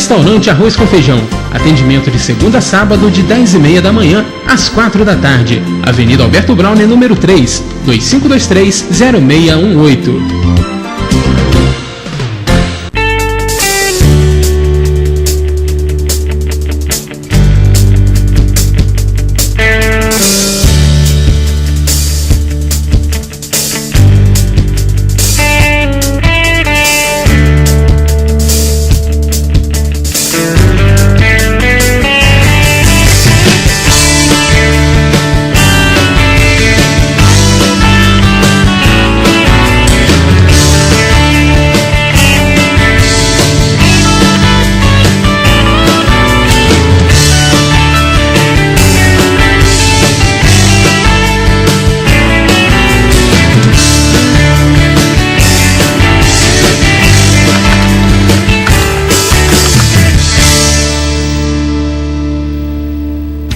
Restaurante Arroz com Feijão. Atendimento de segunda a sábado de 10h30 da manhã às 4 da tarde. Avenida Alberto Brauner, número 3, 2523-0618.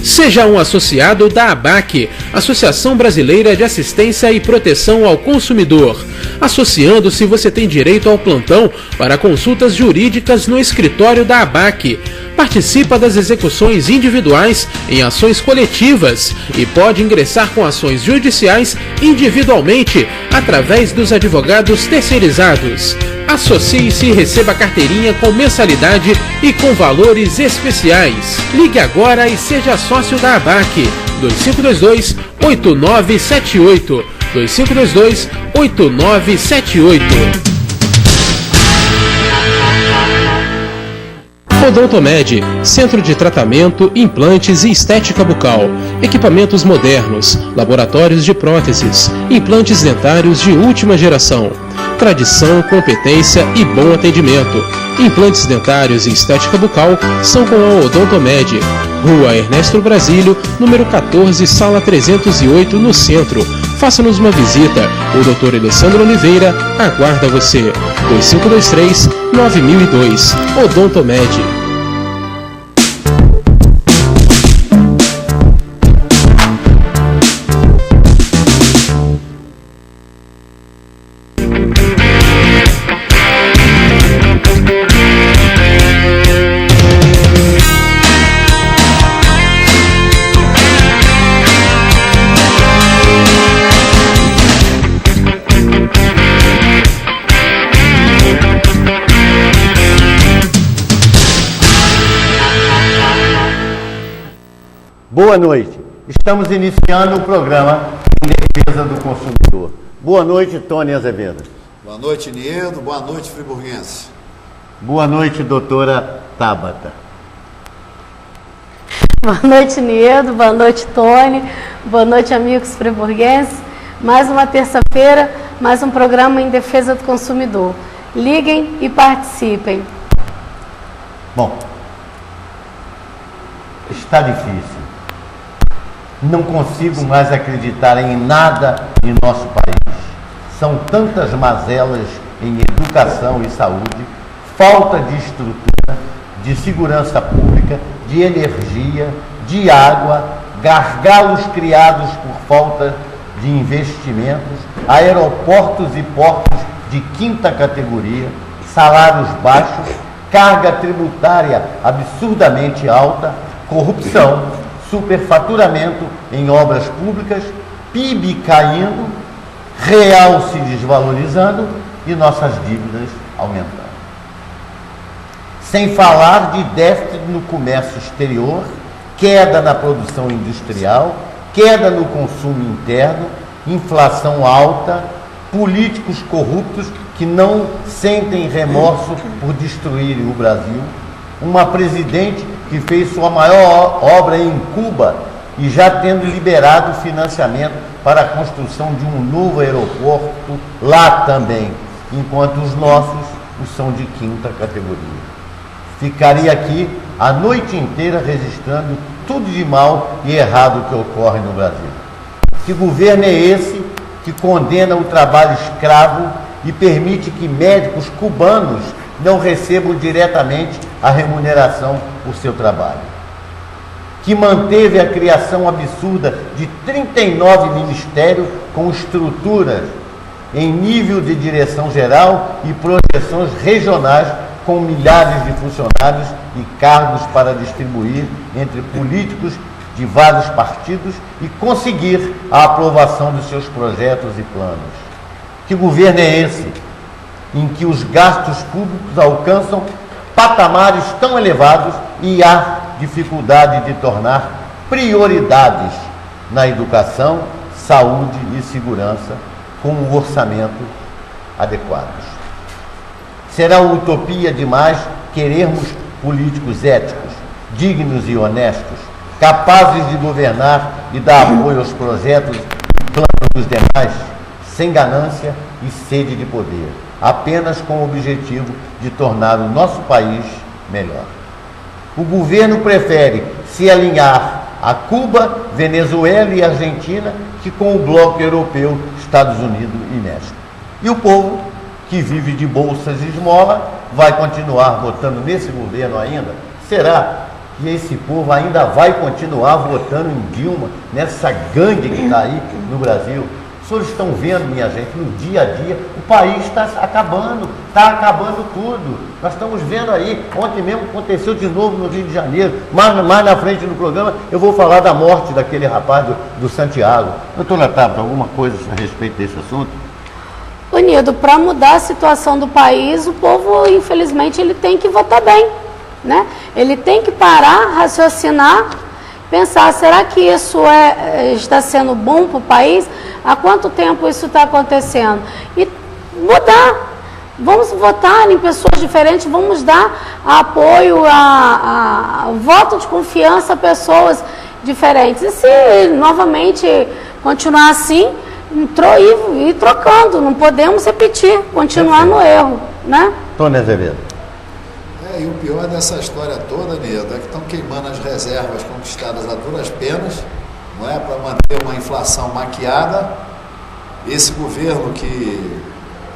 Seja um associado da ABAC, Associação Brasileira de Assistência e Proteção ao Consumidor. Associando-se, você tem direito ao plantão para consultas jurídicas no escritório da ABAC. Participa das execuções individuais em ações coletivas e pode ingressar com ações judiciais individualmente através dos advogados terceirizados. Associe-se e receba carteirinha com mensalidade e com valores especiais. Ligue agora e seja sócio da ABAC. 2522-8978. 2522-8978. Odontomed, Centro de Tratamento, Implantes e Estética Bucal. Equipamentos modernos, laboratórios de próteses, implantes dentários de última geração. Tradição, competência e bom atendimento. Implantes dentários e estética bucal são com a Odontomed. Rua Ernesto Brasílio, número 14, sala 308, no centro. Faça-nos uma visita. O Dr. Alessandro Oliveira aguarda você. 2523-9002. Odontomed. Boa noite. Estamos iniciando o programa em defesa do consumidor. Boa noite, Tony Azevedo. Boa noite, Niedo. Boa noite, friburguense. Boa noite, doutora Tabata. Boa noite, Niedo. Boa noite, Tony. Boa noite, amigos friburguenses. Mais uma terça-feira, mais um programa em defesa do consumidor. Liguem e participem. Bom, está difícil. Não consigo mais acreditar em nada em nosso país. São tantas mazelas em educação e saúde, falta de estrutura, de segurança pública, de energia, de água, gargalos criados por falta de investimentos, aeroportos e portos de quinta categoria, salários baixos, carga tributária absurdamente alta, corrupção, superfaturamento em obras públicas, PIB caindo, real se desvalorizando e nossas dívidas aumentando. Sem falar de déficit no comércio exterior, queda na produção industrial, queda no consumo interno, inflação alta, políticos corruptos que não sentem remorso por destruírem o Brasil, uma presidente que fez sua maior obra em Cuba e já tendo liberado financiamento para a construção de um novo aeroporto lá também, enquanto os nossos são de quinta categoria. Ficaria aqui a noite inteira registrando tudo de mal e errado que ocorre no Brasil. Que governo é esse que condena o trabalho escravo e permite que médicos cubanos não recebam diretamente a remuneração por seu trabalho? Que manteve a criação absurda de 39 ministérios com estruturas em nível de direção geral e projeções regionais com milhares de funcionários e cargos para distribuir entre políticos de vários partidos e conseguir a aprovação dos seus projetos e planos. Que governo é esse, em que os gastos públicos alcançam patamares tão elevados e há dificuldade de tornar prioridades na educação, saúde e segurança com um orçamento adequados? Será utopia demais querermos políticos éticos, dignos e honestos, capazes de governar e dar apoio aos projetos e planos dos demais, sem ganância e sede de poder, apenas com o objetivo de tornar o nosso país melhor. O governo prefere se alinhar a Cuba, Venezuela e Argentina que com o bloco europeu, Estados Unidos e México. E o povo, que vive de bolsas e esmola, vai continuar votando nesse governo ainda? Será que esse povo ainda vai continuar votando em Dilma, nessa gangue que está aí no Brasil? Os senhores estão vendo, minha gente, no dia a dia, o país está acabando tudo. Nós estamos vendo aí, ontem mesmo aconteceu de novo no Rio de Janeiro, mais na frente do programa eu vou falar da morte daquele rapaz do Santiago. Doutora Tabata, alguma coisa a respeito desse assunto? Unido, para mudar a situação do país, o povo, infelizmente, ele tem que votar bem, né? Ele tem que parar, raciocinar, pensar, será que isso está sendo bom para o país? Há quanto tempo isso está acontecendo? E mudar. Vamos votar em pessoas diferentes, vamos dar apoio, voto de confiança a pessoas diferentes. E se novamente continuar assim, ir trocando, não podemos repetir, continuar no erro, né? Tony Azevedo. E o pior dessa história toda, Nedo, é que estão queimando as reservas conquistadas a duras penas, não é, para manter uma inflação maquiada. Esse governo que,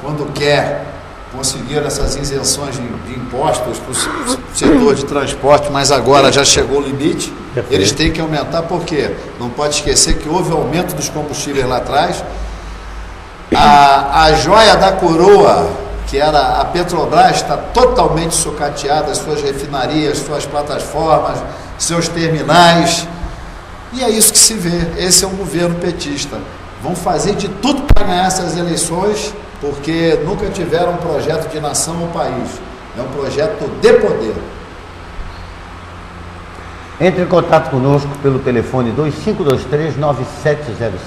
quando quer conseguir essas isenções de impostos para o setor de transporte, mas agora já chegou o limite, eles têm que aumentar, porque não pode esquecer que houve aumento dos combustíveis lá atrás. A joia da coroa, que era a Petrobras, está totalmente sucateada, suas refinarias, suas plataformas, seus terminais, e é isso que se vê. Esse é um governo petista. Vão fazer de tudo para ganhar essas eleições, porque nunca tiveram um projeto de nação no país. É um projeto de poder. Entre em contato conosco pelo telefone 2523-9705.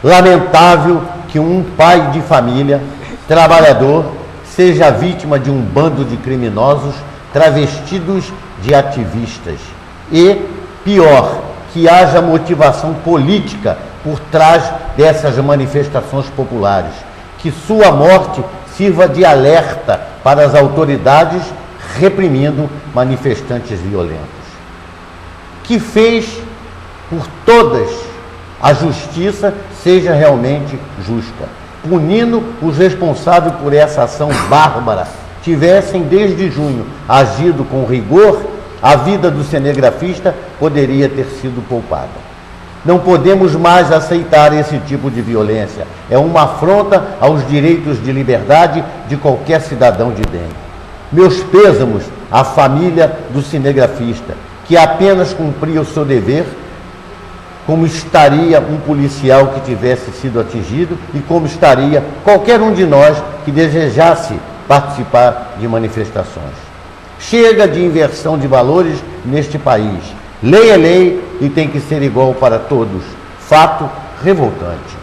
Lamentável que um pai de família, trabalhador, seja vítima de um bando de criminosos travestidos de ativistas. E, pior, que haja motivação política por trás dessas manifestações populares. Que sua morte sirva de alerta para as autoridades reprimindo manifestantes violentos. Que fez por todas a justiça seja realmente justa, punindo os responsáveis por essa ação bárbara. Tivessem desde junho agido com rigor, a vida do cinegrafista poderia ter sido poupada. Não podemos mais aceitar esse tipo de violência. É uma afronta aos direitos de liberdade de qualquer cidadão de bem. Meus pêsamos à família do cinegrafista, que apenas cumpria o seu dever, como estaria um policial que tivesse sido atingido e como estaria qualquer um de nós que desejasse participar de manifestações. Chega de inversão de valores neste país. Lei é lei e tem que ser igual para todos. Fato revoltante.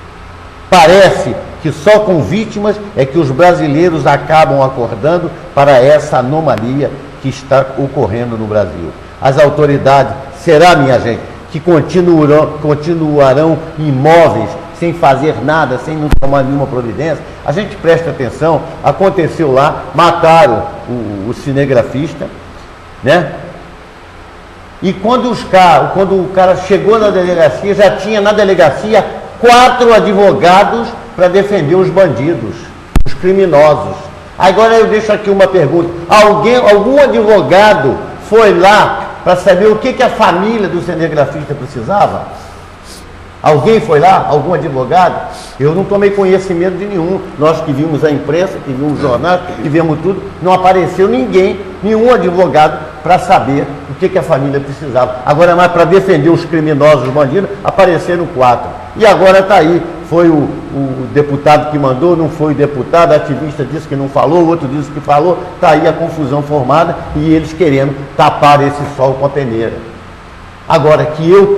Parece que só com vítimas é que os brasileiros acabam acordando para essa anomalia que está ocorrendo no Brasil. As autoridades, será, minha gente, que continuarão imóveis, sem fazer nada, sem não tomar nenhuma providência? A gente presta atenção, aconteceu lá, mataram o cinegrafista, né? E quando o cara chegou na delegacia, já tinha na delegacia 4 advogados para defender os bandidos, os criminosos. Agora eu deixo aqui uma pergunta: algum advogado foi lá para saber o que a família do cinegrafista precisava? Alguém foi lá? Algum advogado? Eu não tomei conhecimento de nenhum. Nós que vimos a imprensa, que vimos os jornais, que vimos tudo, não apareceu ninguém, nenhum advogado para saber o que a família precisava. Agora, mas para defender os criminosos, os bandidos, apareceram 4. E agora está aí. Foi o deputado que mandou, não foi o deputado, a ativista disse que não falou, o outro disse que falou, está aí a confusão formada e eles querendo tapar esse sol com a peneira. Agora, que eu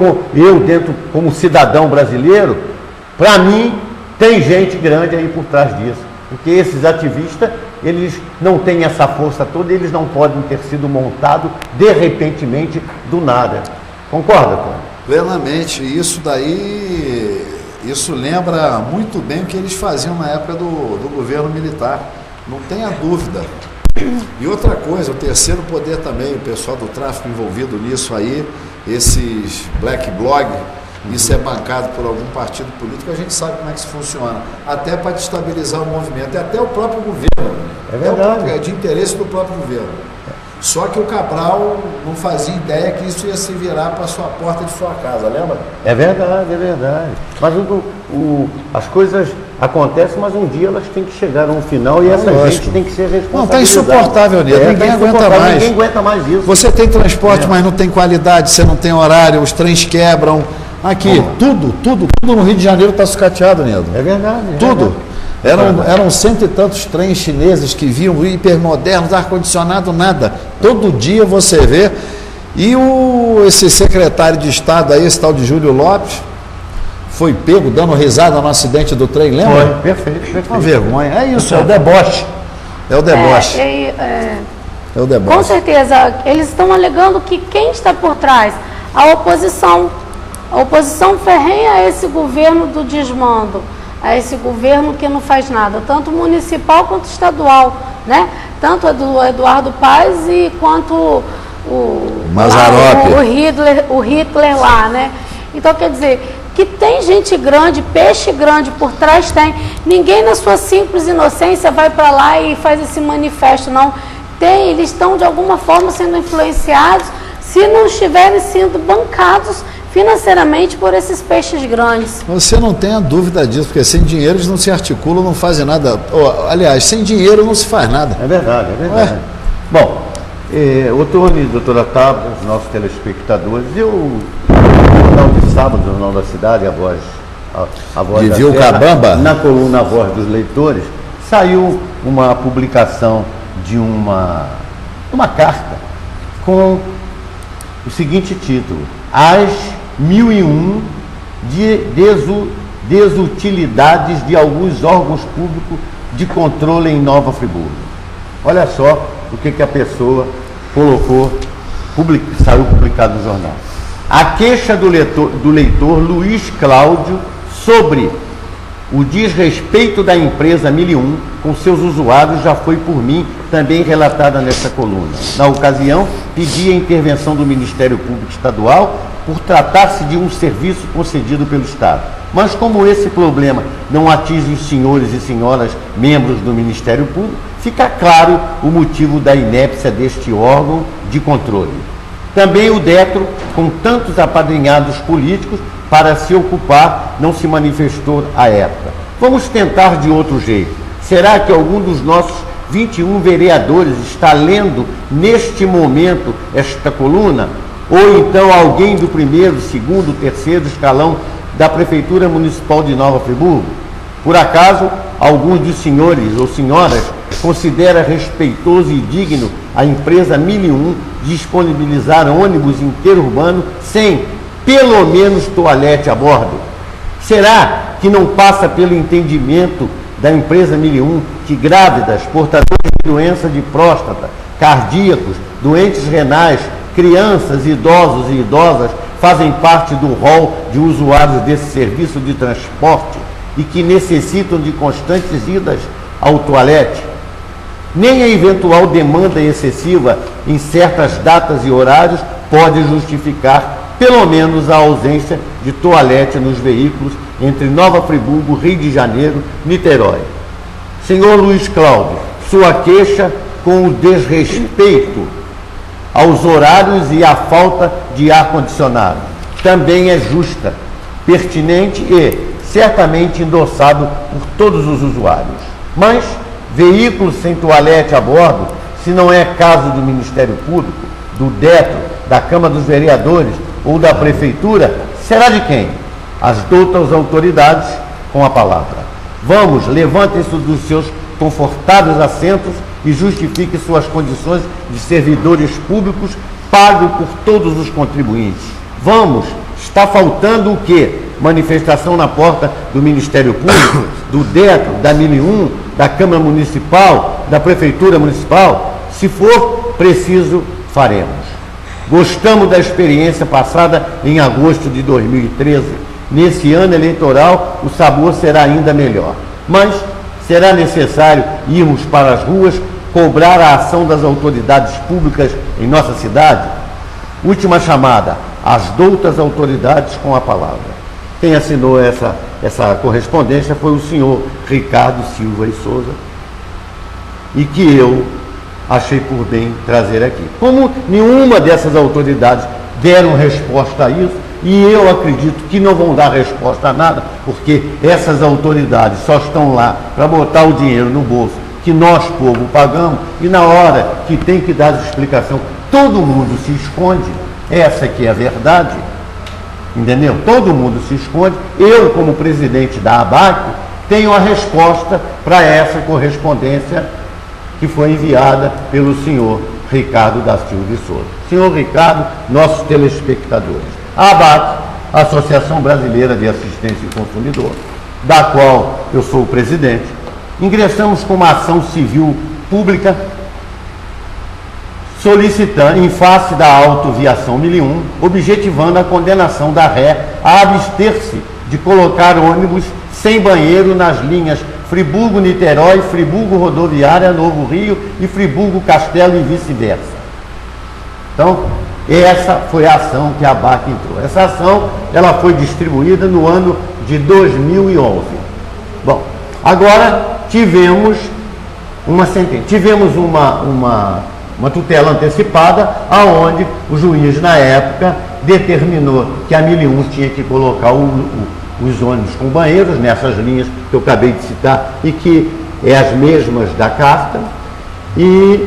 dentro, como cidadão brasileiro, para mim, tem gente grande aí por trás disso. Porque esses ativistas, eles não têm essa força toda, eles não podem ter sido montados de repentemente do nada. Concorda, Tony? Plenamente. Isso daí, isso lembra muito bem o que eles faziam na época do governo militar. Não tenha dúvida. E outra coisa, o terceiro poder também, o pessoal do tráfico envolvido nisso aí, esses black blog, isso é bancado por algum partido político, a gente sabe como é que isso funciona, até para destabilizar o movimento, e até o próprio governo, é verdade. É de interesse do próprio governo. Só que o Cabral não fazia ideia que isso ia se virar para a sua porta de sua casa, lembra? É verdade, é verdade. Mas as coisas acontecem, mas um dia elas têm que chegar a um final e essa gente tem que ser responsabilizada. Não, está insuportável, Nildo. Ninguém aguenta mais. Ninguém aguenta mais isso. Você tem transporte, mas não tem qualidade, você não tem horário, os trens quebram. Aqui, tudo no Rio de Janeiro está sucateado, Nildo. É verdade. Tudo. Eram 100 e tantos trens chineses que vinham hipermodernos, ar-condicionado, nada. Todo dia você vê. E esse secretário de Estado aí, esse tal de Júlio Lopes, foi pego dando risada no acidente do trem, lembra? Foi, perfeito. Uma vergonha. É isso, é o deboche. É o deboche. É o deboche. Com certeza, eles estão alegando que quem está por trás? A oposição. A oposição ferrenha a esse governo do desmando, a esse governo que não faz nada, tanto municipal quanto estadual, né? Tanto do Eduardo Paes quanto Mazzaropi. O Hitler lá, né? Então, quer dizer, que tem gente grande, peixe grande por trás, tem. Ninguém na sua simples inocência vai para lá e faz esse manifesto, não. Tem, eles estão de alguma forma sendo influenciados, se não estiverem sendo bancados financeiramente por esses peixes grandes. Você não tenha dúvida disso, porque sem dinheiro eles não se articulam, não fazem nada. Aliás, sem dinheiro não se faz nada. É verdade. Bom, o Tony, doutora Tabata, os nossos telespectadores, no jornal de sábado, no Jornal da Cidade, a voz de da Vilcabamba, na coluna A Voz dos Leitores, saiu uma publicação de uma carta com o seguinte título: As 1001 desutilidades de alguns órgãos públicos de controle em Nova Friburgo. Olha só o que a pessoa colocou, saiu publicado no jornal. A queixa do leitor Luiz Cláudio sobre o desrespeito da empresa 1001 com seus usuários já foi por mim também relatada nesta coluna. Na ocasião, pedi a intervenção do Ministério Público Estadual por tratar-se de um serviço concedido pelo Estado. Mas como esse problema não atinge os senhores e senhoras membros do Ministério Público, fica claro o motivo da inépcia deste órgão de controle. Também o DETRO, com tantos apadrinhados políticos para se ocupar, não se manifestou à época. Vamos tentar de outro jeito. Será que algum dos nossos 21 vereadores está lendo neste momento esta coluna? Ou então alguém do primeiro, segundo, terceiro escalão da Prefeitura Municipal de Nova Friburgo? Por acaso, alguns dos senhores ou senhoras considera respeitoso e digno a empresa 1001 disponibilizar ônibus interurbano sem, pelo menos, toalete a bordo? Será que não passa pelo entendimento da empresa 1001 que grávidas, portadores de doença de próstata, cardíacos, doentes renais, crianças, idosos e idosas fazem parte do rol de usuários desse serviço de transporte e que necessitam de constantes idas ao toalete? Nem a eventual demanda excessiva em certas datas e horários pode justificar, pelo menos, a ausência de toalete nos veículos entre Nova Friburgo, Rio de Janeiro, Niterói. Senhor Luiz Cláudio, sua queixa com o desrespeito aos horários e a falta de ar-condicionado também é justa. pertinente e certamente endossado por todos os usuários. Mas veículo sem toalete a bordo, se não é caso do Ministério Público, do DETRO, da Câmara dos Vereadores ou da Prefeitura, será de quem? As doutas autoridades com a palavra. Vamos, levantem-se dos seus confortáveis assentos e justifiquem suas condições de servidores públicos pagos por todos os contribuintes. Vamos, está faltando o quê? Manifestação na porta do Ministério Público, do DETRO, da 1001, da Câmara Municipal, da Prefeitura Municipal? Se for preciso, faremos. Gostamos da experiência passada em agosto de 2013. Nesse ano eleitoral, o sabor será ainda melhor. Mas será necessário irmos para as ruas cobrar a ação das autoridades públicas em nossa cidade? Última chamada, as doutas autoridades com a palavra. Quem assinou essa correspondência foi o senhor Ricardo Silva e Souza, e que eu achei por bem trazer aqui. Como nenhuma dessas autoridades deram resposta a isso, e eu acredito que não vão dar resposta a nada, porque essas autoridades só estão lá para botar o dinheiro no bolso que nós, povo, pagamos, e na hora que tem que dar explicação, todo mundo se esconde. Essa que é a verdade. Entendeu? Todo mundo se esconde. Eu, como presidente da ABAC, tenho a resposta para essa correspondência que foi enviada pelo senhor Ricardo da Silva e Souza. Senhor Ricardo, nossos telespectadores, a ABAC, a Associação Brasileira de Assistência ao Consumidor, da qual eu sou o presidente, ingressamos com uma ação civil pública solicitando, em face da autoviação 1001, objetivando a condenação da ré a abster-se de colocar ônibus sem banheiro nas linhas Friburgo-Niterói, Friburgo-Rodoviária, Novo Rio e Friburgo-Castelo e vice-versa. Então, essa foi a ação que a ABAC entrou. Essa ação ela foi distribuída no ano de 2011. Bom, agora tivemos uma sentença, tivemos uma tutela antecipada, aonde o juiz, na época, determinou que a 1001 tinha que colocar os ônibus com banheiros nessas linhas que eu acabei de citar e que é as mesmas da carta, e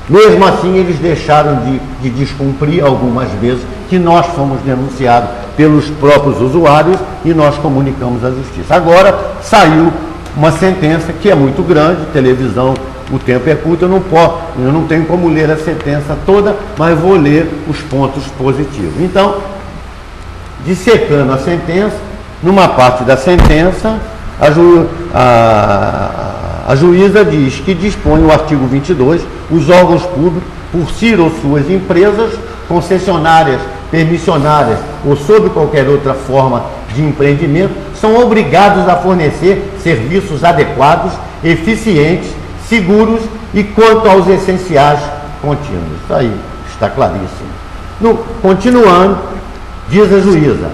mesmo assim eles deixaram de descumprir algumas vezes, que nós fomos denunciados pelos próprios usuários e nós comunicamos à justiça. Agora saiu uma sentença que é muito grande, televisão, o tempo é curto, eu não tenho como ler a sentença toda, mas vou ler os pontos positivos. Então, dissecando a sentença, numa parte da sentença, a juíza diz que dispõe o artigo 22, os órgãos públicos, por si ou suas empresas, concessionárias, permissionárias ou sob qualquer outra forma de empreendimento, são obrigados a fornecer serviços adequados, eficientes, seguros e quanto aos essenciais contínuos. Isso aí está claríssimo. Continuando, diz a juíza,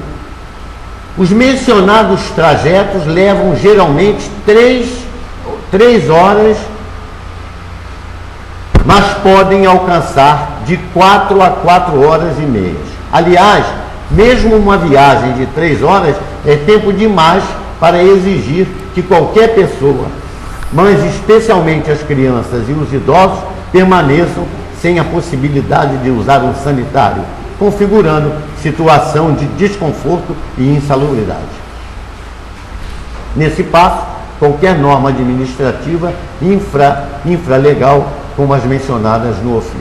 os mencionados trajetos levam geralmente 3 horas, mas podem alcançar de 4 a 4 horas e meia. Aliás, mesmo uma viagem de 3 horas é tempo demais para exigir que qualquer pessoa, mas especialmente as crianças e os idosos, permaneçam sem a possibilidade de usar um sanitário, configurando situação de desconforto e insalubridade. Nesse passo, qualquer norma administrativa infralegal, como as mencionadas no ofício.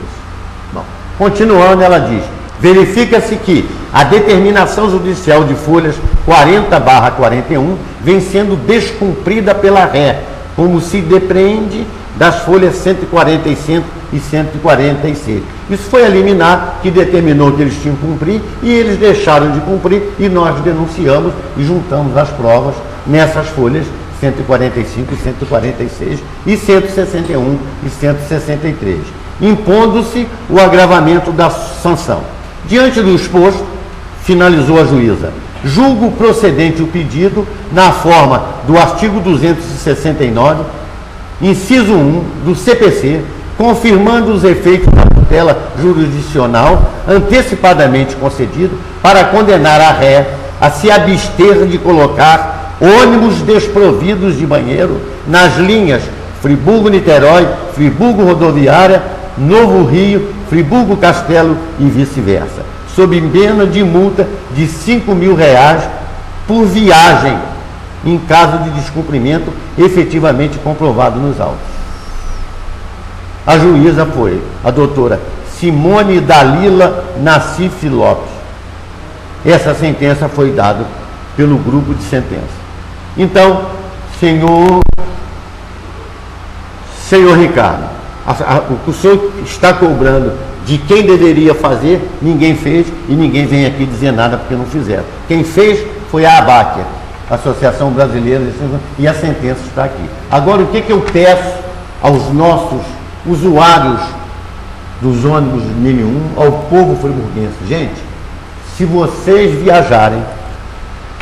Bom, continuando, ela diz, verifica-se que a determinação judicial de folhas 40/41 vem sendo descumprida pela ré, como se depreende das folhas 145 e 146. Isso foi a liminar que determinou que eles tinham que cumprir e eles deixaram de cumprir e nós denunciamos e juntamos as provas nessas folhas 145 e 146 e 161 e 163, impondo-se o agravamento da sanção. Diante do exposto, finalizou a juíza, julgo procedente o pedido na forma do artigo 269, inciso 1 do CPC, confirmando os efeitos da tutela jurisdicional antecipadamente concedido para condenar a ré a se abster de colocar ônibus desprovidos de banheiro nas linhas Friburgo-Niterói, Friburgo-Rodoviária, Novo Rio, Friburgo-Castelo e vice-versa, sob pena de multa de R$5.000 por viagem, em caso de descumprimento efetivamente comprovado nos autos. A juíza foi a doutora Simone Dalila Nassif Lopes. Essa sentença foi dada pelo grupo de sentença. Então, senhor Ricardo, o que o senhor está cobrando de quem deveria fazer, ninguém fez e ninguém vem aqui dizer nada porque não fizeram. Quem fez foi a ABAC, Associação Brasileira de Segurança, e a sentença está aqui. Agora, o que eu peço aos nossos usuários dos ônibus 1001, ao povo friburguense? Gente, se vocês viajarem,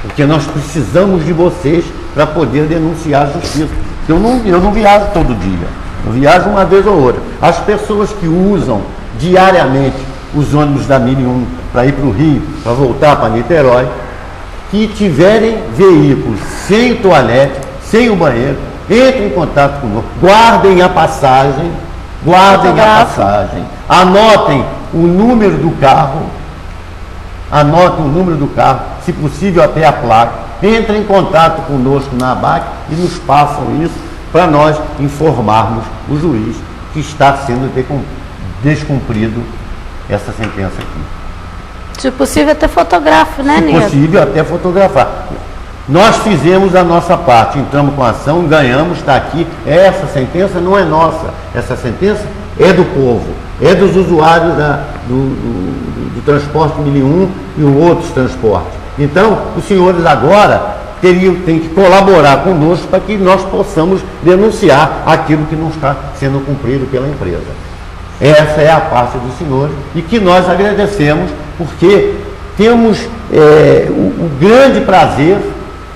porque nós precisamos de vocês para poder denunciar a justiça. Eu não viajo todo dia, eu viajo uma vez ou outra. As pessoas que usam diariamente os ônibus da 1001 para ir para o Rio, para voltar para Niterói, que tiverem veículos sem toalete, sem o banheiro, entrem em contato conosco, guardem a passagem, anotem o número do carro, se possível até a placa, entrem em contato conosco na ABAC e nos passam isso para nós informarmos o juiz que está sendo descumprido essa sentença aqui. Se possível até fotografe, né, Nildo? Se possível até fotografar. Nós fizemos a nossa parte, entramos com a ação, ganhamos, está aqui. Essa sentença não é nossa, essa sentença é do povo, é dos usuários do transporte 1001 e outros transportes. Então, os senhores agora têm que colaborar conosco para que nós possamos denunciar aquilo que não está sendo cumprido pela empresa. Essa é a parte dos senhores e que nós agradecemos, porque temos o grande prazer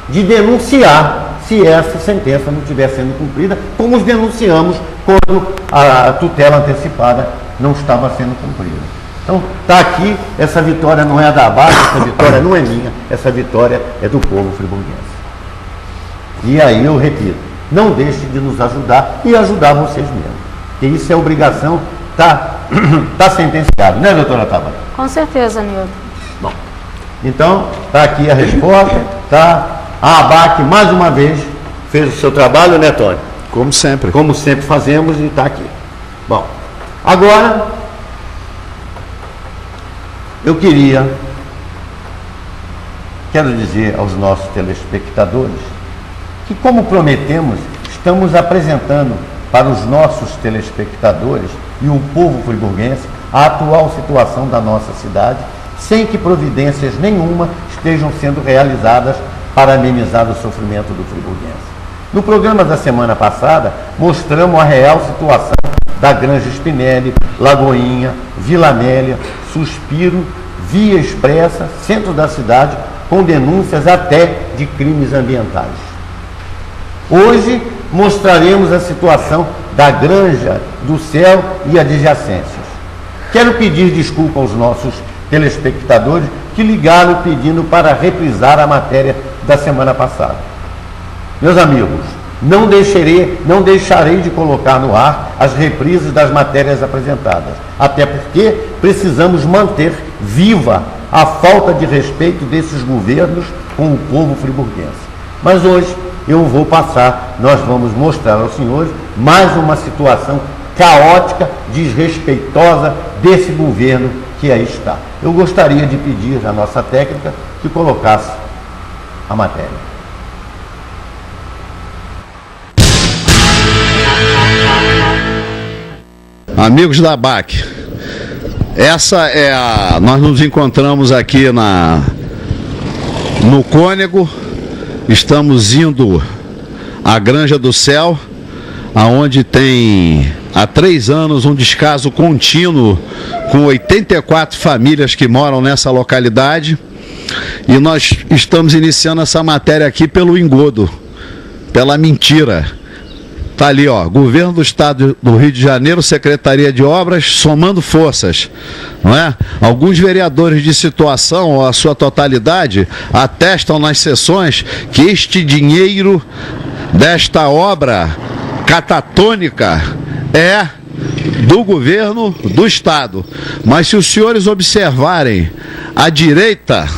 de denunciar se essa sentença não estiver sendo cumprida, como os denunciamos quando a tutela antecipada não estava sendo cumprida. Então, está aqui, essa vitória não é da ABAC, essa vitória não é minha, essa vitória é do povo friburguense. E aí eu repito, não deixe de nos ajudar e ajudar vocês mesmos, porque isso é obrigação, está sentenciado, né, doutora Tabata? Com certeza, Nildo. Bom, então, está aqui a resposta, tá? A ABAC, mais uma vez, fez o seu trabalho, né, Tony? Como sempre. Como sempre fazemos e está aqui. Bom, agora, eu quero dizer aos nossos telespectadores que, como prometemos, estamos apresentando para os nossos telespectadores e o povo friburguense a atual situação da nossa cidade, sem que providências nenhuma estejam sendo realizadas para amenizar o sofrimento do friburguense. No programa da semana passada, mostramos a real situação da Granja Spinelli, Lagoinha, Vila Amélia, Suspiro, Via Expressa, centro da cidade, com denúncias até de crimes ambientais. Hoje mostraremos a situação da Granja do Céu e adjacências. Quero pedir desculpa aos nossos telespectadores que ligaram pedindo para reprisar a matéria da semana passada. Meus amigos, não deixarei de colocar no ar as reprises das matérias apresentadas, até porque precisamos manter viva a falta de respeito desses governos com o povo friburguense. Mas hoje nós vamos mostrar aos senhores mais uma situação caótica, desrespeitosa desse governo que aí está. Eu gostaria de pedir à nossa técnica que colocasse a matéria. Amigos da ABAC, nós nos encontramos aqui no Cônego, estamos indo à Granja do Céu, aonde tem há 3 anos um descaso contínuo com 84 famílias que moram nessa localidade, e nós estamos iniciando essa matéria aqui pelo engodo, pela mentira. Tá ali, ó, Governo do Estado do Rio de Janeiro, Secretaria de Obras, somando forças, não é? Alguns vereadores de situação, ou a sua totalidade, atestam nas sessões que este dinheiro desta obra catatônica é do governo do Estado. Mas se os senhores observarem, à direita,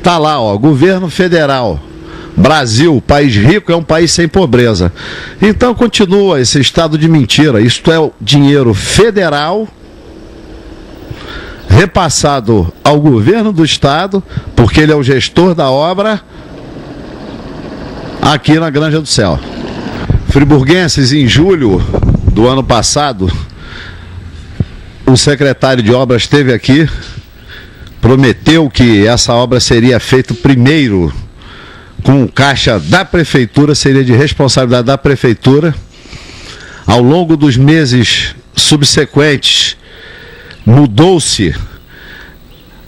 tá lá, ó, governo federal. Brasil, país rico, é um país sem pobreza. Então continua esse estado de mentira. Isto é o dinheiro federal repassado ao governo do estado, porque ele é o gestor da obra, aqui na Granja do Céu. Friburguenses, em julho do ano passado, o secretário de obras esteve aqui, prometeu que essa obra seria feita primeiro com caixa da prefeitura, seria de responsabilidade da prefeitura. Ao longo dos meses subsequentes, mudou-se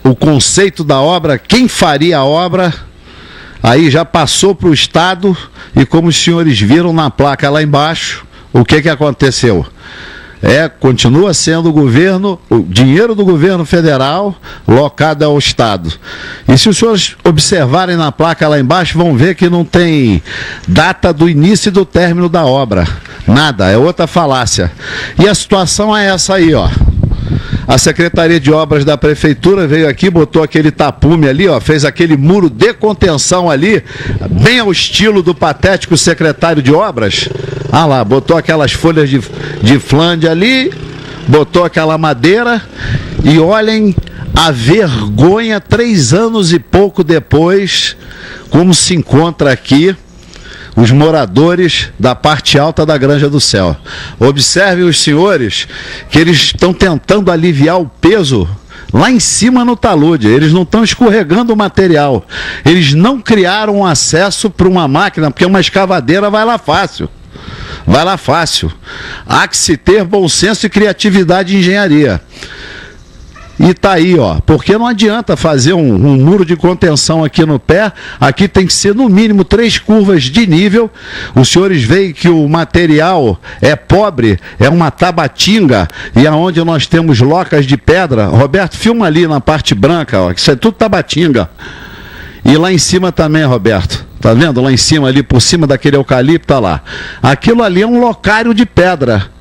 o conceito da obra, quem faria a obra, aí já passou para o Estado, e como os senhores viram na placa lá embaixo, o que aconteceu? Continua sendo o dinheiro do governo federal locado ao Estado. E se os senhores observarem na placa lá embaixo, vão ver que não tem data do início e do término da obra. Nada, é outra falácia. E a situação é essa aí, ó. A Secretaria de Obras da Prefeitura veio aqui, botou aquele tapume ali, ó, fez aquele muro de contenção ali, bem ao estilo do patético secretário de Obras. Ah lá, botou aquelas folhas de flande ali, botou aquela madeira, e olhem a vergonha, 3 anos e pouco depois, como se encontra aqui os moradores da parte alta da Granja do Céu. Observem os senhores que eles estão tentando aliviar o peso lá em cima no talude. Eles não estão escorregando o material. Eles não criaram um acesso para uma máquina, porque uma escavadeira vai lá fácil. Vai lá fácil. Há que se ter bom senso e criatividade de engenharia. E tá aí, ó, porque não adianta fazer um muro de contenção aqui no pé. Aqui tem que ser no mínimo 3 curvas de nível. Os senhores veem que o material é pobre, é uma tabatinga, e aonde nós temos locas de pedra. Roberto, filma ali na parte branca, ó, isso é tudo tabatinga. E lá em cima também, Roberto, tá vendo? Lá em cima, ali por cima daquele eucalipto, tá lá. Aquilo ali é um locário de pedra.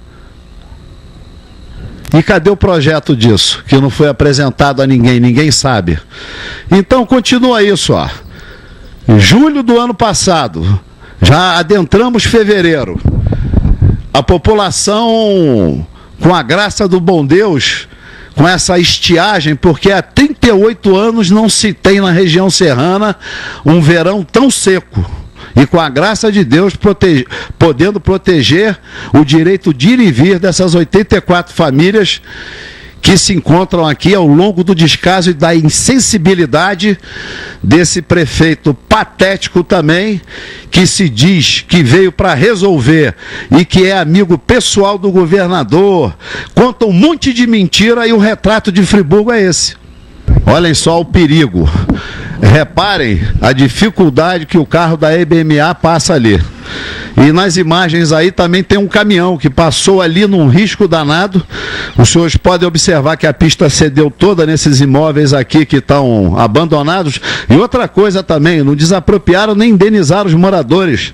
E cadê o projeto disso? Que não foi apresentado a ninguém, ninguém sabe. Então continua isso, ó. Em julho do ano passado, já adentramos fevereiro. A população, com a graça do bom Deus, com essa estiagem, porque há 38 anos não se tem na região serrana um verão tão seco. E com a graça de Deus, podendo proteger o direito de ir e vir dessas 84 famílias que se encontram aqui ao longo do descaso e da insensibilidade desse prefeito patético também, que se diz que veio para resolver e que é amigo pessoal do governador. Conta um monte de mentira, e o retrato de Friburgo é esse. Olhem só o perigo. Reparem a dificuldade que o carro da EBMA passa ali. E nas imagens aí também tem um caminhão que passou ali num risco danado. Os senhores podem observar que a pista cedeu toda nesses imóveis aqui que estão abandonados. E outra coisa também, não desapropriaram nem indenizaram os moradores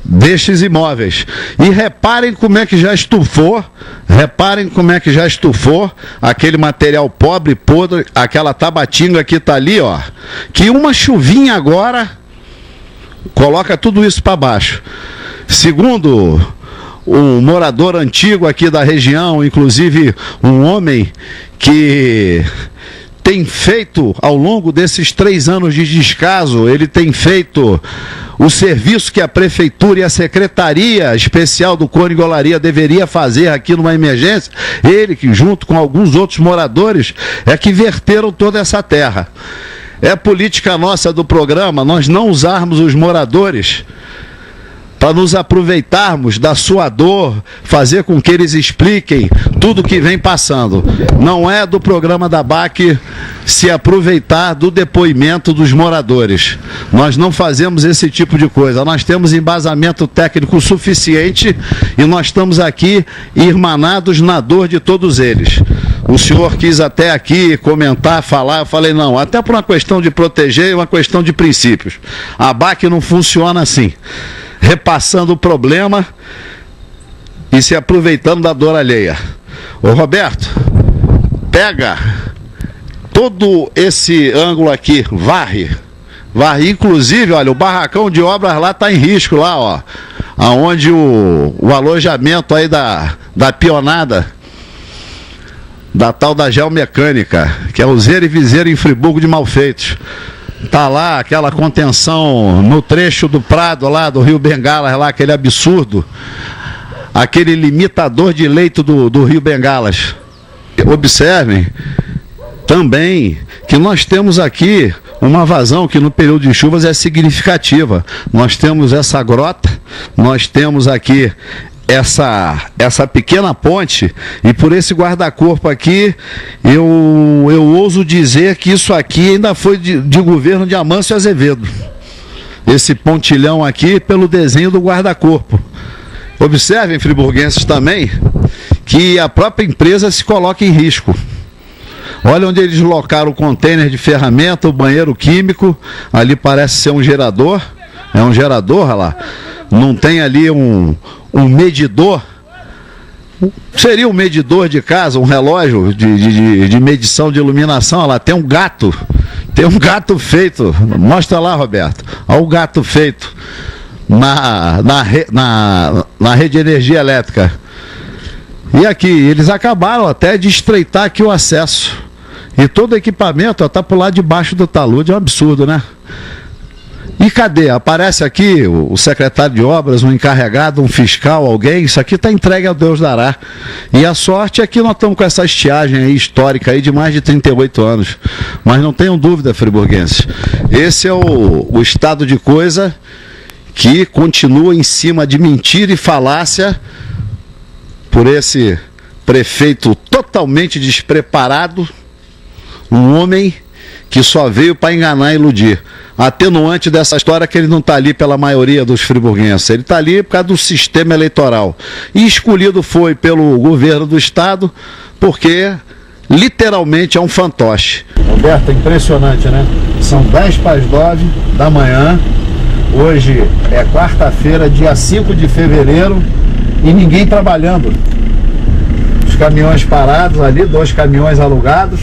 destes imóveis. E reparem como é que já estufou, aquele material pobre, podre, aquela tabatinga que está ali, ó, que uma chuvinha agora coloca tudo isso para baixo. Segundo um morador antigo aqui da região, inclusive um homem que tem feito, ao longo desses 3 anos de descaso, ele tem feito o serviço que a Prefeitura e a Secretaria Especial do Cone e Olaria deveria fazer aqui numa emergência. Ele, que junto com alguns outros moradores, é que verteram toda essa terra. É política nossa do programa nós não usarmos os moradores para nos aproveitarmos da sua dor, fazer com que eles expliquem tudo que vem passando. Não é do programa da ABAC se aproveitar do depoimento dos moradores. Nós não fazemos esse tipo de coisa. Nós temos embasamento técnico suficiente e nós estamos aqui irmanados na dor de todos eles. O senhor quis até aqui comentar, falar, eu falei não, até por uma questão de proteger e uma questão de princípios. A ABAC não funciona assim, repassando o problema e se aproveitando da dor alheia. Ô Roberto, pega todo esse ângulo aqui, varre, inclusive, olha, o barracão de obras lá está em risco, lá, ó, aonde o alojamento aí da pionada, da tal da geomecânica, que é o Zero e Viseiro em Friburgo de Malfeitos. Tá lá aquela contenção no trecho do Prado lá do Rio Bengalas, lá aquele absurdo, aquele limitador de leito do Rio Bengalas. Observem também que nós temos aqui uma vazão que no período de chuvas é significativa. Nós temos essa grota, nós temos aqui essa pequena ponte, e por esse guarda-corpo aqui, eu ouso dizer que isso aqui ainda foi de governo de Amâncio Azevedo. Esse pontilhão aqui, pelo desenho do guarda-corpo. Observem, friburguenses, também, que a própria empresa se coloca em risco. Olha onde eles locaram o contêiner de ferramenta, o banheiro químico, ali parece ser um gerador, é um gerador, olha lá. Não tem ali um medidor, seria um medidor de casa, um relógio de medição de iluminação. Olha lá, tem um gato feito, mostra lá, Roberto, olha o gato feito na rede de energia elétrica. E aqui, eles acabaram até de estreitar aqui o acesso, e todo o equipamento está por lá debaixo do talude, é um absurdo, né? E cadê? Aparece aqui o secretário de obras, um encarregado, um fiscal, alguém, isso aqui está entregue ao Deus dará. E a sorte é que nós estamos com essa estiagem aí histórica aí de mais de 38 anos. Mas não tenham dúvida, friburguenses, esse é o estado de coisa que continua em cima de mentira e falácia por esse prefeito totalmente despreparado, um homem que só veio para enganar e iludir. Atenuante dessa história é que ele não está ali pela maioria dos friburguenses, ele está ali por causa do sistema eleitoral. E escolhido foi pelo governo do estado, porque literalmente é um fantoche. Roberto, é impressionante, né? São 10:09 da manhã, hoje é quarta-feira, dia 5 de fevereiro, e ninguém trabalhando. Os caminhões parados ali, 2 caminhões alugados.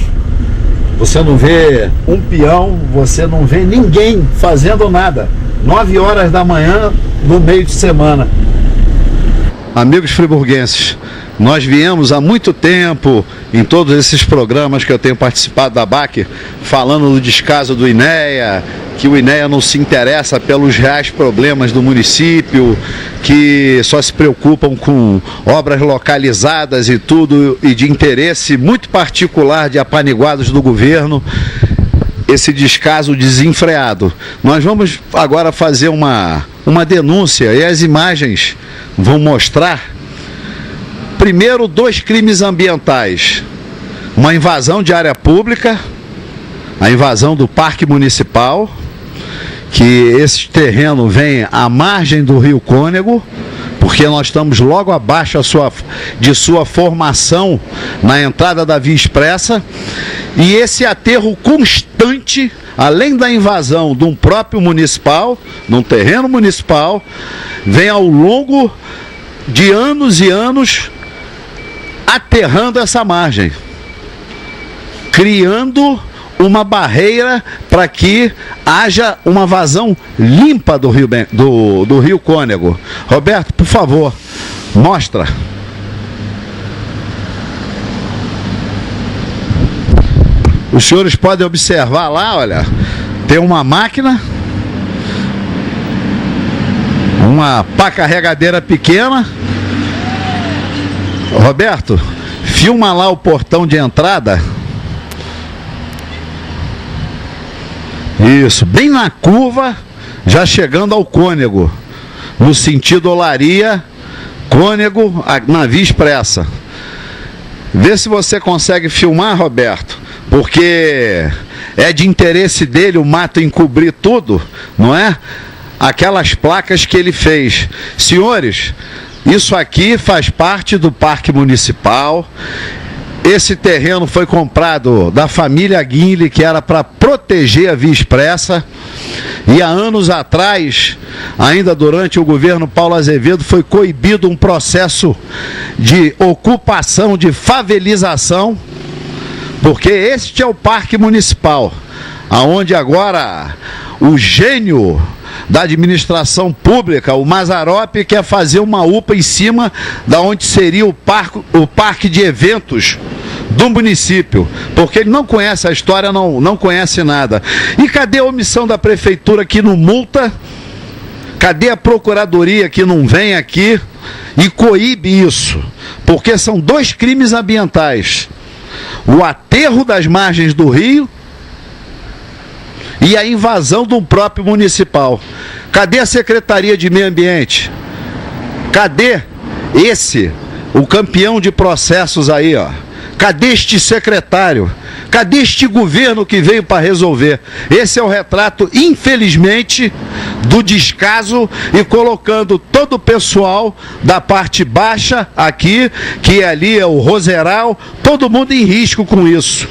Você não vê um peão, você não vê ninguém fazendo nada. 9 horas da manhã, no meio de semana. Amigos friburguenses, nós viemos há muito tempo, em todos esses programas que eu tenho participado da ABAC, falando do descaso do INEA, que o INEA não se interessa pelos reais problemas do município, que só se preocupam com obras localizadas e tudo, e de interesse muito particular de apaniguados do governo, esse descaso desenfreado. Nós vamos agora fazer uma denúncia, e as imagens vão mostrar, primeiro, 2 crimes ambientais: uma invasão de área pública, a invasão do Parque Municipal, que esse terreno vem à margem do Rio Cônego, porque nós estamos logo abaixo de sua formação na entrada da Via Expressa, e esse aterro constante, além da invasão de um próprio municipal, num terreno municipal, vem ao longo de anos e anos aterrando essa margem, criando uma barreira para que haja uma vazão limpa do Rio Cônego. Roberto, por favor, mostra. Os senhores podem observar lá, olha, tem uma máquina, uma pá carregadeira pequena. Roberto, filma lá o portão de entrada. Isso, bem na curva, já chegando ao Cônego. no sentido Olaria, Cônego, na Via Expressa. Vê se você consegue filmar, Roberto, porque é de interesse dele o mato encobrir tudo, não é? Aquelas placas que ele fez. Senhores, isso aqui faz parte do Parque Municipal. Esse terreno foi comprado da família Guinle, que era para proteger a Via Expressa. E há anos atrás, ainda durante o governo Paulo Azevedo, foi coibido um processo de ocupação, de favelização, porque este é o Parque Municipal, aonde agora o gênio da administração pública, o Mazzaropi, quer fazer uma UPA em cima da onde seria o parque de eventos do município, porque ele não conhece a história, não conhece nada. E cadê a omissão da prefeitura que não multa? Cadê a procuradoria que não vem aqui e coíbe isso? Porque são 2 crimes ambientais: o aterro das margens do rio e a invasão de um próprio municipal. Cadê a Secretaria de Meio Ambiente? Cadê o campeão de processos aí, ó? Cadê este secretário? Cadê este governo que veio para resolver? Esse é o retrato, infelizmente, do descaso, e colocando todo o pessoal da parte baixa aqui, que ali é o Roseral, todo mundo em risco com isso.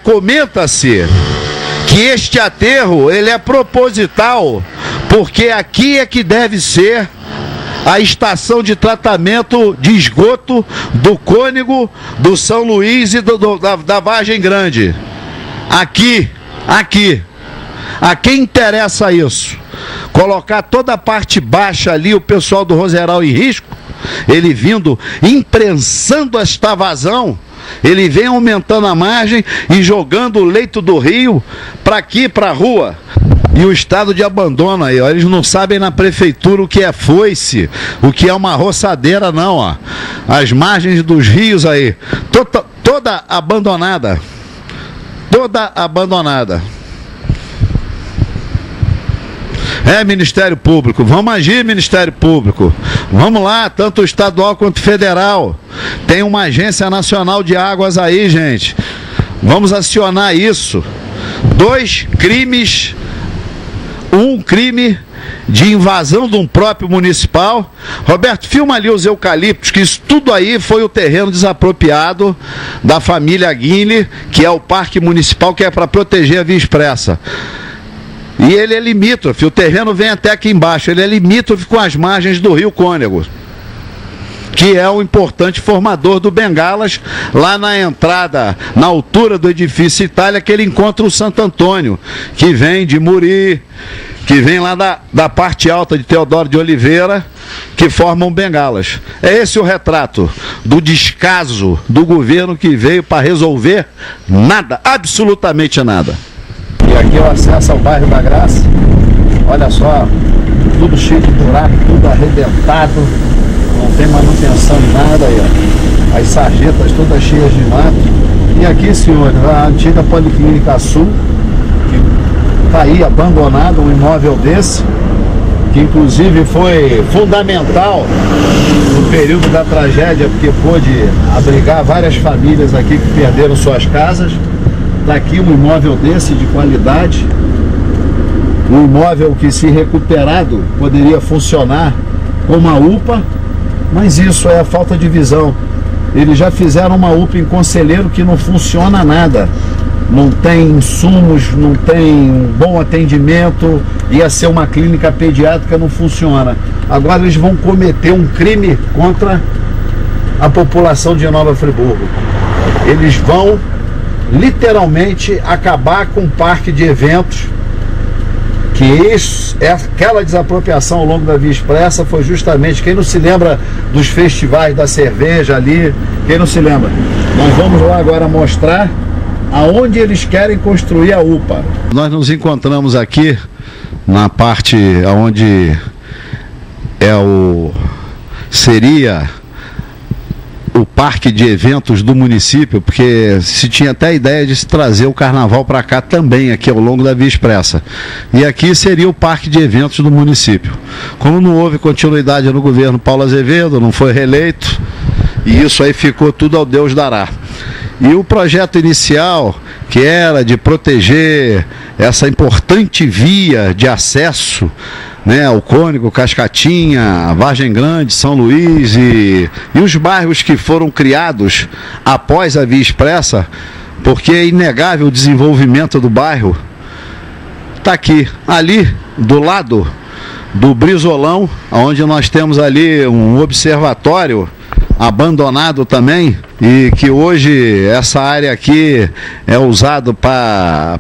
Comenta-se que este aterro, ele é proposital, porque aqui é que deve ser a estação de tratamento de esgoto do Cônego, do São Luís e da Vargem Grande. Aqui. A quem interessa isso? Colocar toda a parte baixa ali, o pessoal do Roseral em risco, ele vindo, imprensando esta vazão. Ele vem aumentando a margem e jogando o leito do rio para aqui, para a rua. E o estado de abandono aí, ó. Eles não sabem na prefeitura o que é foice, o que é uma roçadeira, não, ó. As margens dos rios aí, toda abandonada. Toda abandonada. Ministério Público, vamos agir, Ministério Público. Vamos lá, tanto estadual quanto federal. Tem uma agência nacional de águas aí, gente. Vamos acionar isso. 2 crimes, um crime de invasão de um próprio municipal. Roberto, filma ali os eucaliptos, que isso tudo aí foi o terreno desapropriado da família Guinle, que é o Parque Municipal, que é para proteger a Via Expressa. E ele é limítrofe, o terreno vem até aqui embaixo, ele é limítrofe com as margens do rio Cônego, que é um importante formador do Bengalas, lá na entrada, na altura do edifício Itália, que ele encontra o Santo Antônio, que vem de Muri, que vem lá da parte alta de Teodoro de Oliveira, que formam Bengalas. É esse o retrato do descaso do governo que veio para resolver nada, absolutamente nada. E aqui é o acesso ao bairro da Graça. Olha só, tudo cheio de buraco, tudo arrebentado, não tem manutenção em nada aí, ó. As sarjetas todas cheias de mato. E aqui, senhores, a antiga Policlínica Sul, que está aí abandonado, um imóvel desse, que inclusive foi fundamental no período da tragédia, porque pôde abrigar várias famílias aqui que perderam suas casas. Daqui um imóvel desse de qualidade, um imóvel que, se recuperado, poderia funcionar como uma UPA, mas isso é a falta de visão. Eles já fizeram uma UPA em Conselheiro que não funciona nada, não tem insumos, não tem bom atendimento, ia ser uma clínica pediátrica, não funciona. Agora eles vão cometer um crime contra a população de Nova Friburgo. Eles vão literalmente acabar com o parque de eventos, que isso, aquela desapropriação ao longo da Via Expressa foi justamente, quem não se lembra dos festivais da cerveja ali, quem não se lembra? Nós vamos lá agora mostrar aonde eles querem construir a UPA. Nós nos encontramos aqui na parte onde seria o parque de eventos do município, porque se tinha até a ideia de se trazer o carnaval para cá também, aqui ao longo da Via Expressa. E aqui seria o parque de eventos do município. Como não houve continuidade no governo Paulo Azevedo, não foi reeleito, e isso aí ficou tudo ao Deus dará. E o projeto inicial, que era de proteger essa importante via de acesso, né, o Cônego, Cascatinha, Vargem Grande, São Luís e os bairros que foram criados após a Via Expressa, porque é inegável o desenvolvimento do bairro, está aqui, ali do lado do Brizolão, onde nós temos ali um observatório abandonado também, e que hoje essa área aqui é usado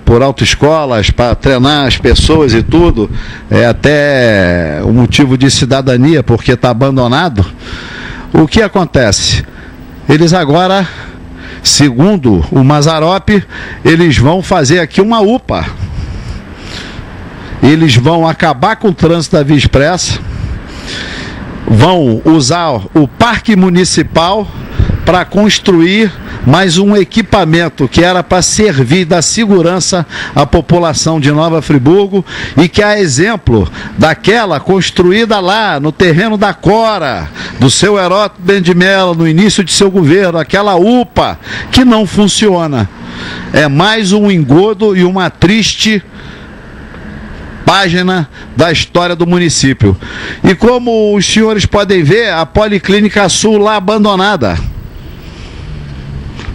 por autoescolas, para treinar as pessoas e tudo, é até um motivo de cidadania, porque está abandonado. O que acontece? Eles agora, segundo o Mazzaropi, eles vão fazer aqui uma UPA. Eles vão acabar com o trânsito da Via Expressa, vão usar o Parque Municipal para construir mais um equipamento que era para servir da segurança à população de Nova Friburgo, e que, a exemplo daquela construída lá no terreno da Cora, do seu Heródoto Bendimelo, no início de seu governo, aquela UPA que não funciona. É mais um engodo e uma triste página da história do município. E como os senhores podem ver, a Policlínica Sul lá abandonada.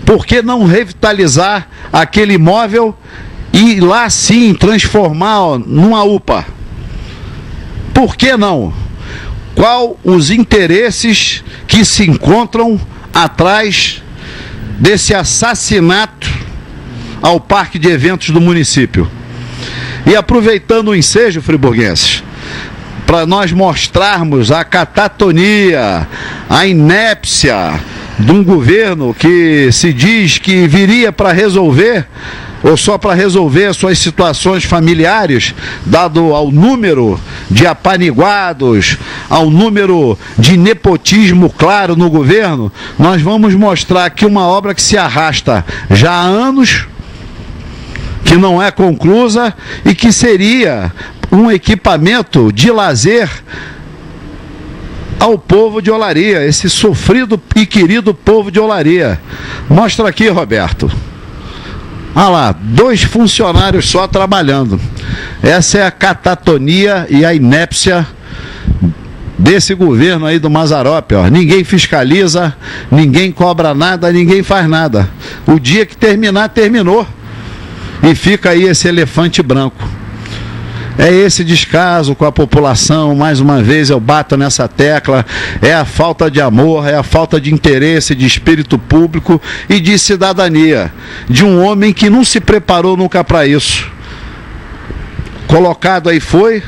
Por que não revitalizar aquele imóvel e lá sim transformar numa UPA? Por que não? Qual os interesses que se encontram atrás desse assassinato ao parque de eventos do município? E aproveitando o ensejo, friburguenses, para nós mostrarmos a catatonia, a inépcia de um governo que se diz que viria para resolver, ou só para resolver as suas situações familiares, dado ao número de apaniguados, ao número de nepotismo claro no governo, nós vamos mostrar aqui uma obra que se arrasta já há anos, que não é conclusa e que seria um equipamento de lazer ao povo de Olaria, esse sofrido e querido povo de Olaria. Mostra aqui, Roberto. Olha lá, 2 funcionários só trabalhando. Essa é a catatonia e a inépcia desse governo aí do Mazzaropi, ó. Ninguém fiscaliza, ninguém cobra nada, ninguém faz nada. O dia que terminar, terminou. E fica aí esse elefante branco. É esse descaso com a população, mais uma vez eu bato nessa tecla, é a falta de amor, é a falta de interesse, de espírito público e de cidadania, de um homem que não se preparou nunca para isso. Colocado aí foi,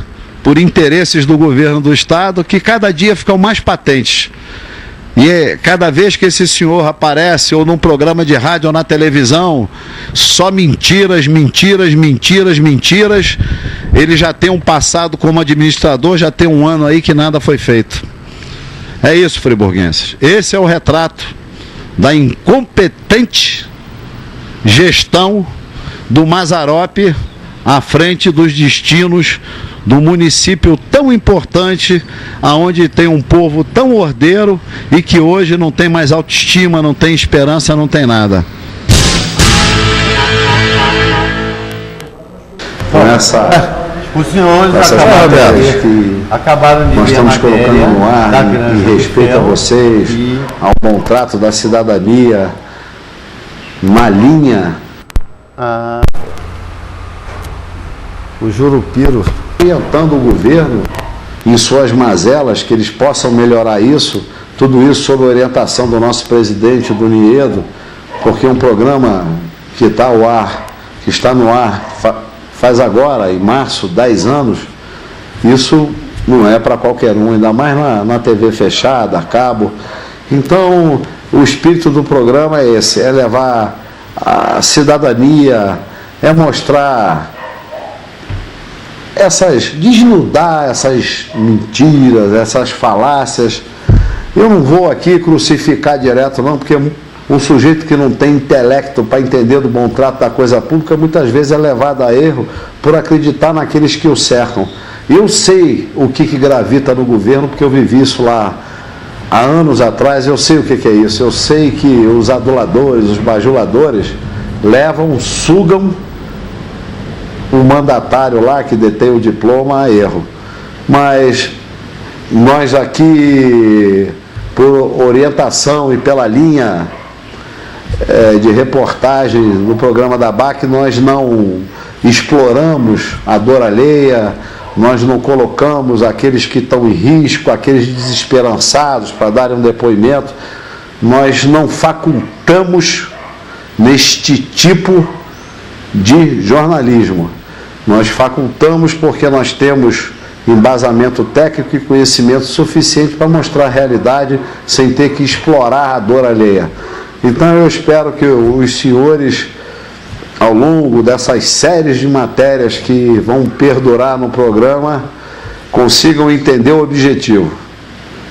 por interesses do governo do estado, que cada dia ficam mais patentes. E cada vez que esse senhor aparece, ou num programa de rádio ou na televisão, só mentiras, mentiras, mentiras, mentiras. Ele já tem um passado como administrador, já tem um ano aí que nada foi feito. É isso, friburguenses. Esse é o retrato da incompetente gestão do Mazzaropi à frente dos destinos do município tão importante, aonde tem um povo tão ordeiro e que hoje não tem mais autoestima, não tem esperança, não tem nada. Com os senhores acabaram de nós ver estamos a colocando no ar da em respeito a vocês, ao bom trato da cidadania, uma linha. O Jurupiro orientando o governo em suas mazelas, que eles possam melhorar isso, tudo isso sob a orientação do nosso presidente, do Niedo, porque um programa que está no ar faz agora, em março, 10 anos, isso não é para qualquer um, ainda mais na TV fechada, a cabo. Então, o espírito do programa é esse, é levar a cidadania, é mostrar desnudar essas mentiras, essas falácias, Eu não vou aqui crucificar direto não, porque um sujeito que não tem intelecto para entender do bom trato da coisa pública, muitas vezes é levado a erro por acreditar naqueles que o cercam. Eu sei o que gravita no governo, porque eu vivi isso lá há anos atrás, eu sei o que é isso. Eu sei que os aduladores, os bajuladores, sugam o mandatário lá que detém o diploma a erro. Mas nós aqui, por orientação e pela linha de reportagem no programa da ABAC, nós não exploramos a dor alheia, nós não colocamos aqueles que estão em risco, aqueles desesperançados para darem um depoimento, nós não facultamos neste tipo de jornalismo. Nós facultamos porque nós temos embasamento técnico e conhecimento suficiente para mostrar a realidade sem ter que explorar a dor alheia. Então eu espero que os senhores, ao longo dessas séries de matérias que vão perdurar no programa, consigam entender o objetivo.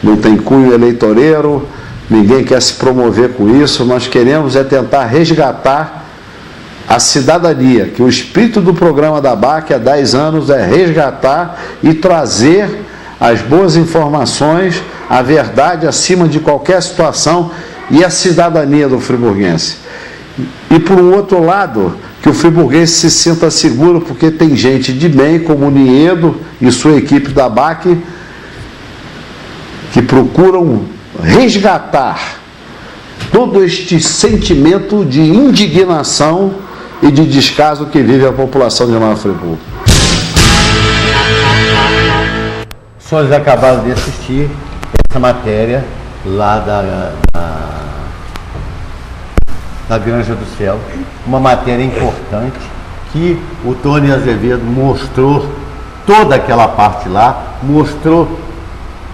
Não tem cunho eleitoreiro, ninguém quer se promover com isso, nós queremos é tentar resgatar a cidadania, que o espírito do programa da ABAC há 10 anos é resgatar e trazer as boas informações, a verdade acima de qualquer situação e a cidadania do friburguense. E por um outro lado, que o friburguense se sinta seguro, porque tem gente de bem, como o Niedo e sua equipe da ABAC, que procuram resgatar todo este sentimento de indignação e de descaso que vive a população de Nova Friburgo. Os senhores acabaram de assistir essa matéria lá da Granja do Céu, uma matéria importante que o Tony Azevedo mostrou toda aquela parte lá, mostrou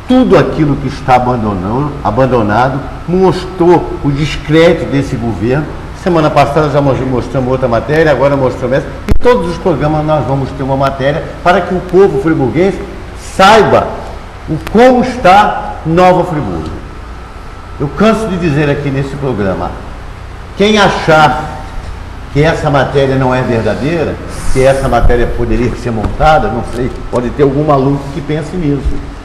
tudo aquilo que está abandonado, mostrou o descrédito desse governo. Semana passada já mostramos outra matéria, agora mostramos essa. Em todos os programas nós vamos ter uma matéria para que o povo friburguense saiba como está Nova Friburgo. Eu canso de dizer aqui nesse programa, quem achar que essa matéria não é verdadeira, que essa matéria poderia ser montada, não sei, pode ter algum maluco que pense nisso.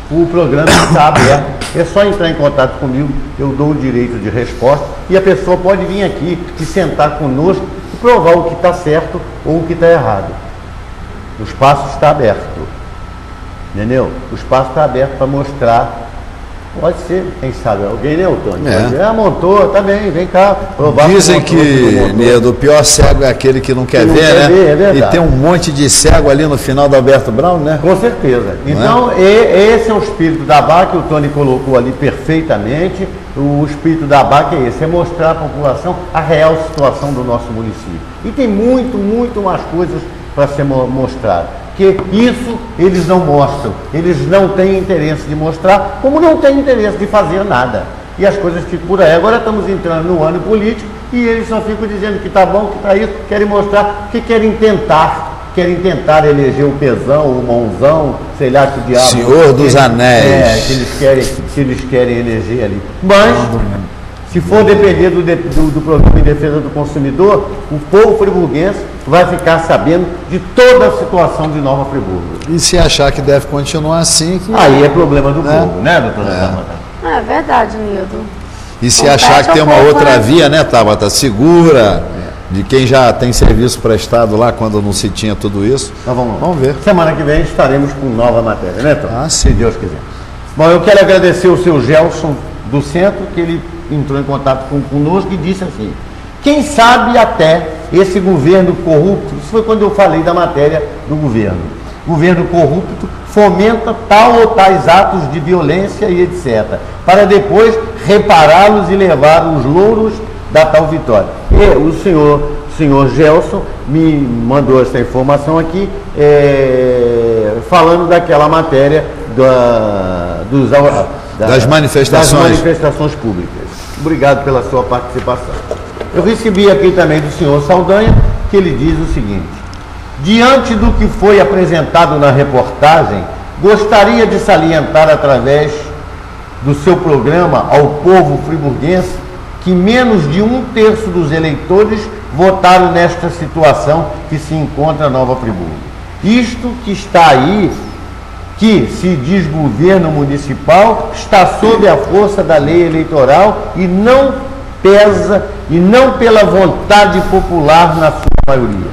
O programa está aberto, é só entrar em contato comigo, eu dou o direito de resposta e a pessoa pode vir aqui e sentar conosco e provar o que está certo ou o que está errado. O espaço está aberto, entendeu? O espaço está aberto para mostrar. Pode ser, quem sabe, alguém, né, Tony? Montou, tá bem, vem cá. Dizem que, Niedo, o pior cego é aquele que não quer ver, né? E tem um monte de cego ali no final do Alberto Brown, né? Com certeza. Então, esse é o espírito da ABAC, o Tony colocou ali perfeitamente. O espírito da ABAC é esse, é mostrar à população a real situação do nosso município. E tem muito mais coisas para ser mostrado. Que isso eles não mostram, eles não têm interesse de mostrar, como não têm interesse de fazer nada. E as coisas ficam por aí. Agora estamos entrando no ano político e eles só ficam dizendo que está bom, que está isso, querem mostrar, que querem tentar eleger o Pezão, o Mãozão, sei lá que diabo. Senhor dos Anéis. Que eles querem eleger ali. Mas, se for depender do programa em defesa do consumidor, o povo friburguense vai ficar sabendo de toda a situação de Nova Friburgo. E se achar que deve continuar assim... Aí é problema do povo, né, doutora Tabata? É verdade, Nildo. E se achar que tem uma outra via, né, Tabata, segura, de quem já tem serviço prestado lá, quando não se tinha tudo isso. Então vamos ver. Semana que vem estaremos com nova matéria, né, Tom? Se Deus quiser. Bom, eu quero agradecer o seu Gelson do Centro, que ele entrou em contato conosco e disse assim: quem sabe até esse governo corrupto, isso foi quando eu falei da matéria do governo. Governo corrupto fomenta tal ou tais atos de violência e etc., para depois repará-los e levar os louros da tal vitória. E o senhor Gelson me mandou essa informação aqui, falando daquela matéria das manifestações públicas. Obrigado pela sua participação. Eu recebi aqui também do senhor Saldanha, que ele diz o seguinte: diante do que foi apresentado na reportagem, gostaria de salientar através do seu programa ao povo friburguense que menos de 1/3 dos eleitores votaram nesta situação que se encontra a Nova Friburgo. Isto que está aí, que se diz governo municipal, está sob a força da lei eleitoral e não pesa, e não pela vontade popular na sua maioria.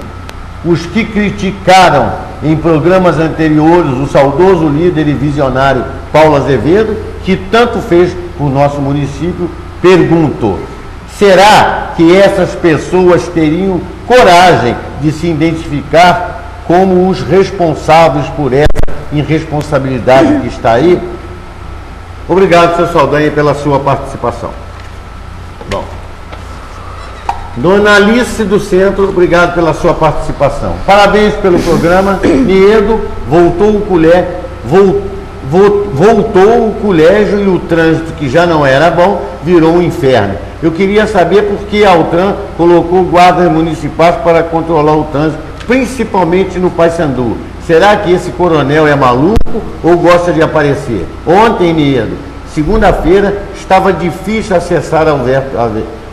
Os que criticaram em programas anteriores o saudoso líder e visionário Paulo Azevedo, que tanto fez por nosso município, perguntou: será que essas pessoas teriam coragem de se identificar como os responsáveis por essa irresponsabilidade que está aí? Obrigado, seu Saldanha, pela sua participação. Bom, Dona Alice do Centro, obrigado pela sua participação. Parabéns pelo programa. Niedo, voltou o colégio e o trânsito, que já não era bom, virou um inferno. Eu queria saber por que a Altran colocou guardas municipais para controlar o trânsito, principalmente no Paissandu. Será que esse coronel é maluco ou gosta de aparecer? Ontem, Niedo, segunda-feira, estava difícil acessar a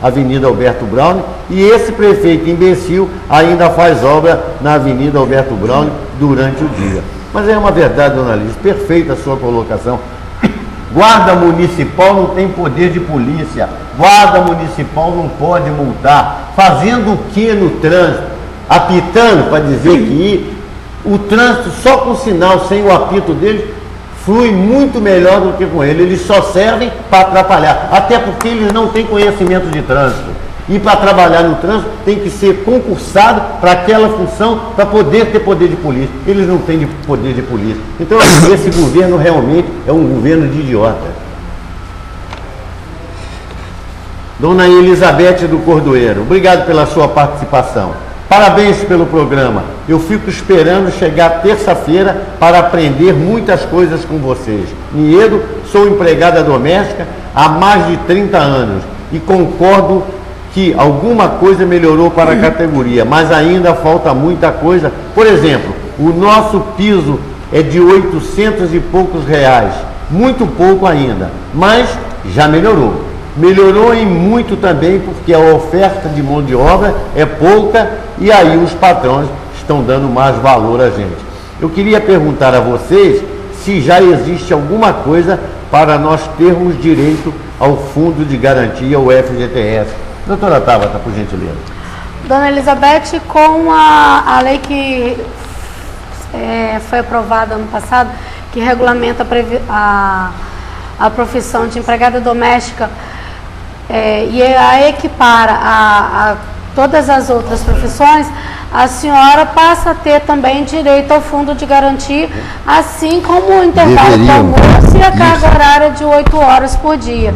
Avenida Alberto Braune, e esse prefeito imbecil ainda faz obra na Avenida Alberto Braune durante o dia. Mas é uma verdade, dona Alice, perfeita a sua colocação. Guarda municipal não tem poder de polícia, guarda municipal não pode multar. Fazendo o que no trânsito? Apitando para dizer que o trânsito só com sinal, sem o apito deles, flui muito melhor do que com ele. Eles só servem para atrapalhar, até porque eles não têm conhecimento de trânsito. E para trabalhar no trânsito tem que ser concursado para aquela função, para poder ter poder de polícia. Eles não têm poder de polícia. Então esse governo realmente é um governo de idiota. Dona Elizabeth do Cordoeiro, obrigado pela sua participação. Parabéns pelo programa. Eu fico esperando chegar terça-feira para aprender muitas coisas com vocês. Niedo, sou empregada doméstica há mais de 30 anos e concordo que alguma coisa melhorou para a categoria, mas ainda falta muita coisa. Por exemplo, o nosso piso é de 800 e poucos reais, muito pouco ainda, mas já melhorou. Melhorou em muito também porque a oferta de mão de obra é pouca e aí os patrões estão dando mais valor a gente. Eu queria perguntar a vocês se já existe alguma coisa para nós termos direito ao Fundo de Garantia, o FGTS. Doutora Tabata, por gentileza. Dona Elizabeth, com a lei que foi aprovada ano passado, que regulamenta a profissão de empregada doméstica e a equipara a todas as outras profissões, a senhora passa a ter também direito ao fundo de garantia, assim como o intervalo do almoço e a carga horária de 8 horas por dia.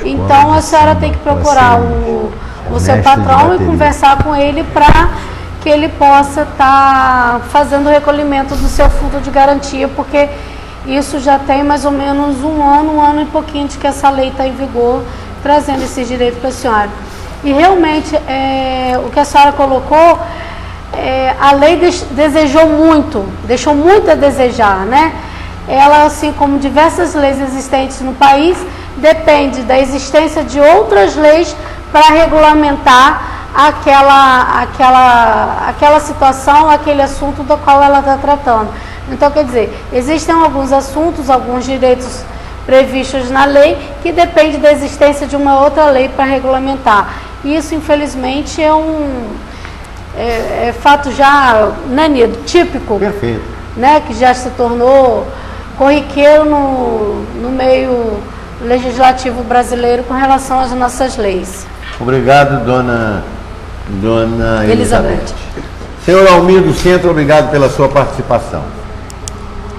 Então a senhora tem que procurar o seu patrão e conversar com ele para que ele possa estar fazendo o recolhimento do seu fundo de garantia, porque isso já tem mais ou menos um ano e pouquinho de que essa lei está em vigor, trazendo esse direito para a senhora. E realmente, o que a senhora colocou, a lei deixou muito a desejar, né? Ela, assim como diversas leis existentes no país, depende da existência de outras leis para regulamentar aquela situação, aquele assunto do qual ela está tratando. Então, quer dizer, existem alguns assuntos, alguns direitos previstos na lei que depende da existência de uma outra lei para regulamentar. Isso, infelizmente, é fato já, né, Nido, típico. Perfeito. Né, que já se tornou corriqueiro no meio legislativo brasileiro com relação às nossas leis. Obrigado, dona Elizabeth. Senhor Almir do Centro, obrigado pela sua participação.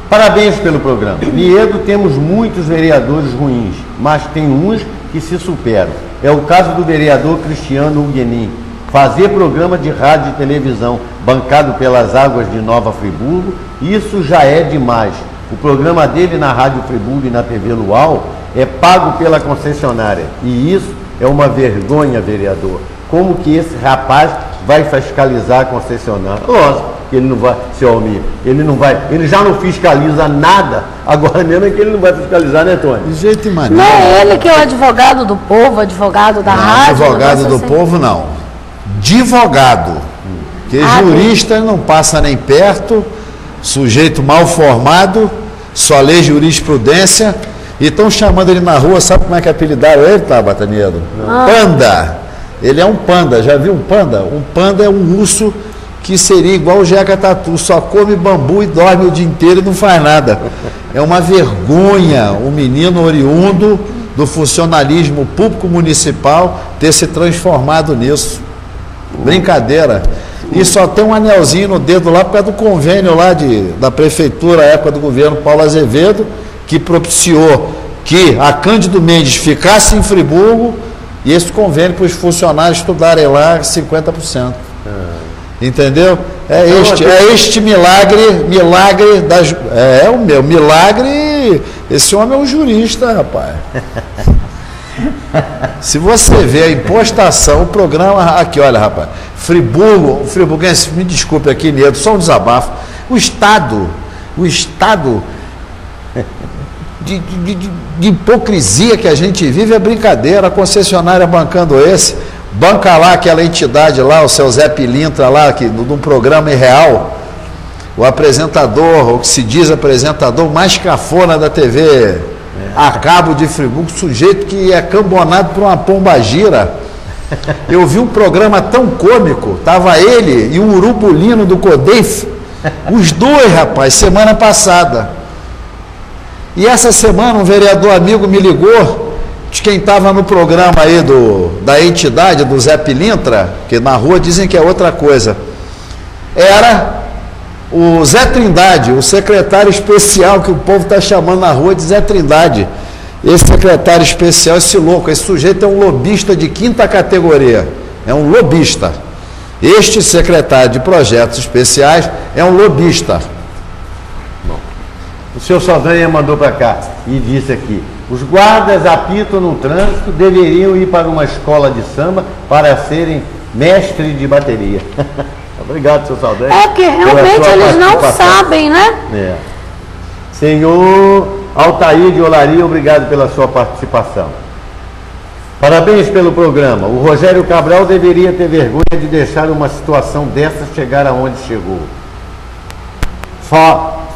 Parabéns pelo programa. Niedo, temos muitos vereadores ruins, mas tem uns que se superam. É o caso do vereador Cristiano Huguenin. Fazer programa de rádio e televisão bancado pelas águas de Nova Friburgo, isso já é demais. O programa dele na Rádio Friburgo e na TV Luau é pago pela concessionária. E isso é uma vergonha, vereador. Como que esse rapaz vai fiscalizar a concessionária? Lógico, que ele não vai, seu Almir, ele não vai, ele já não fiscaliza nada, agora mesmo é que ele não vai fiscalizar, né, Tony? De jeito e maneira. Não é ele que é o advogado do povo, advogado da rádio? Advogado do povo, não. Advogado. Porque jurista não passa nem perto, sujeito mal formado, só lê jurisprudência, e estão chamando ele na rua, sabe como é que apelidaram ele, Tabata Nedo? Panda. Ele é um panda, já viu um panda? Um panda é um urso que seria igual o Jeca Tatu, só come bambu e dorme o dia inteiro e não faz nada. É uma vergonha um menino oriundo do funcionalismo público municipal ter se transformado nisso. Brincadeira. E só tem um anelzinho no dedo lá por causa do convênio lá da prefeitura, à época do governo Paulo Azevedo, que propiciou que a Cândido Mendes ficasse em Friburgo e esse convênio para os funcionários estudarem lá 50%. Entendeu? É este milagre das. É o meu milagre. Esse homem é um jurista, rapaz. Se você vê a impostação, o programa. Aqui, olha, rapaz. Friburguense, me desculpe aqui, Nedo, só um desabafo. O Estado de hipocrisia que a gente vive é brincadeira. A concessionária bancando banca lá aquela entidade lá, o seu Zé Pilintra lá, que num programa irreal, o apresentador, o que se diz apresentador mais cafona da TV a cabo de Friburgo, sujeito que é cambonado por uma pombagira. Eu vi um programa tão cômico, tava ele e o Urubulino do Codef, os dois, rapaz, semana passada. E essa semana um vereador amigo me ligou, de quem estava no programa aí da entidade, do Zé Pilintra, que na rua dizem que é outra coisa, era o Zé Trindade, o secretário especial, que o povo está chamando na rua de Zé Trindade. Esse secretário especial, esse louco, esse sujeito é um lobista de 5ª categoria, é um lobista. Este secretário de projetos especiais é um lobista. O senhor Saldanha mandou para cá e disse aqui: os guardas apitam no trânsito deveriam ir para uma escola de samba para serem mestres de bateria. Obrigado, senhor Saldanha. É porque realmente eles não sabem, né? É. Senhor Altair de Olaria, obrigado pela sua participação. Parabéns pelo programa. O Rogério Cabral deveria ter vergonha de deixar uma situação dessa chegar aonde chegou.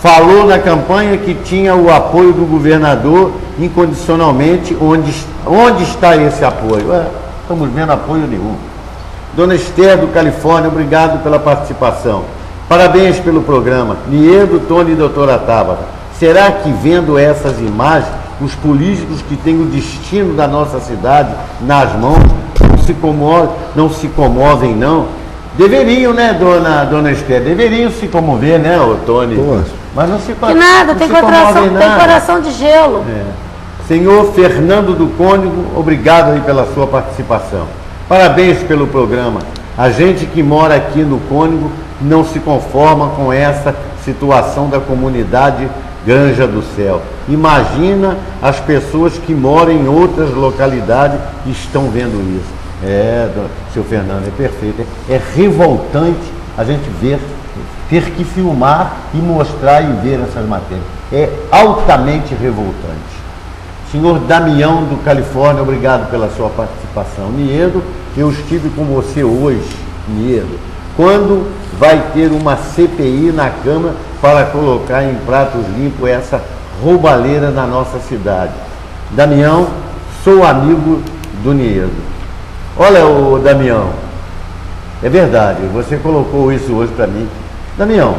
Falou na campanha que tinha o apoio do governador incondicionalmente. Onde está esse apoio? Estamos vendo apoio nenhum. Dona Esther do Califórnia, obrigado pela participação. Parabéns pelo programa. Niedo, Tony e doutora Tabata. Será que vendo essas imagens, os políticos que têm o destino da nossa cidade nas mãos não se comovem, não? Deveriam, né, dona Esther? Deveriam se comover, né, ô Tony? Mas não se comovem. Que nada, tem coração de gelo. Senhor Fernando do Cônigo, obrigado aí pela sua participação. Parabéns pelo programa. A gente que mora aqui no Cônigo não se conforma com essa situação da comunidade Granja do Céu. Imagina as pessoas que moram em outras localidades e estão vendo isso. Seu Fernando, é perfeito. É revoltante a gente ter que filmar e mostrar e ver essas matérias. É altamente revoltante. Senhor Damião do Califórnia, obrigado pela sua participação. Niedo, eu estive com você hoje, Niedo. Quando vai ter uma CPI na Câmara para colocar em pratos limpos essa roubalheira na nossa cidade? Damião, sou amigo do Niedo. Olha, ô Damião, é verdade, você colocou isso hoje para mim. Damião,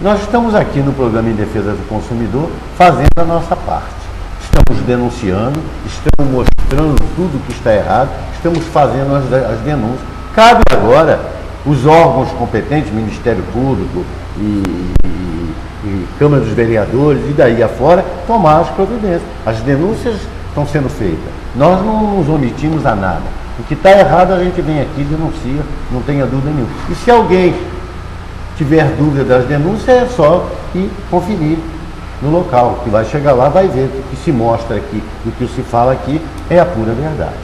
nós estamos aqui no programa em defesa do consumidor fazendo a nossa parte. Estamos denunciando, estamos mostrando tudo que está errado, estamos fazendo as denúncias. Cabe agora os órgãos competentes, Ministério Público e Câmara dos Vereadores e daí afora, tomar as providências. As denúncias estão sendo feitas. Nós não nos omitimos a nada. O que está errado a gente vem aqui e denuncia, não tenha dúvida nenhuma. E se alguém tiver dúvida das denúncias, é só ir conferir no local, que vai chegar lá, vai ver que o que se mostra aqui e o que se fala aqui é a pura verdade.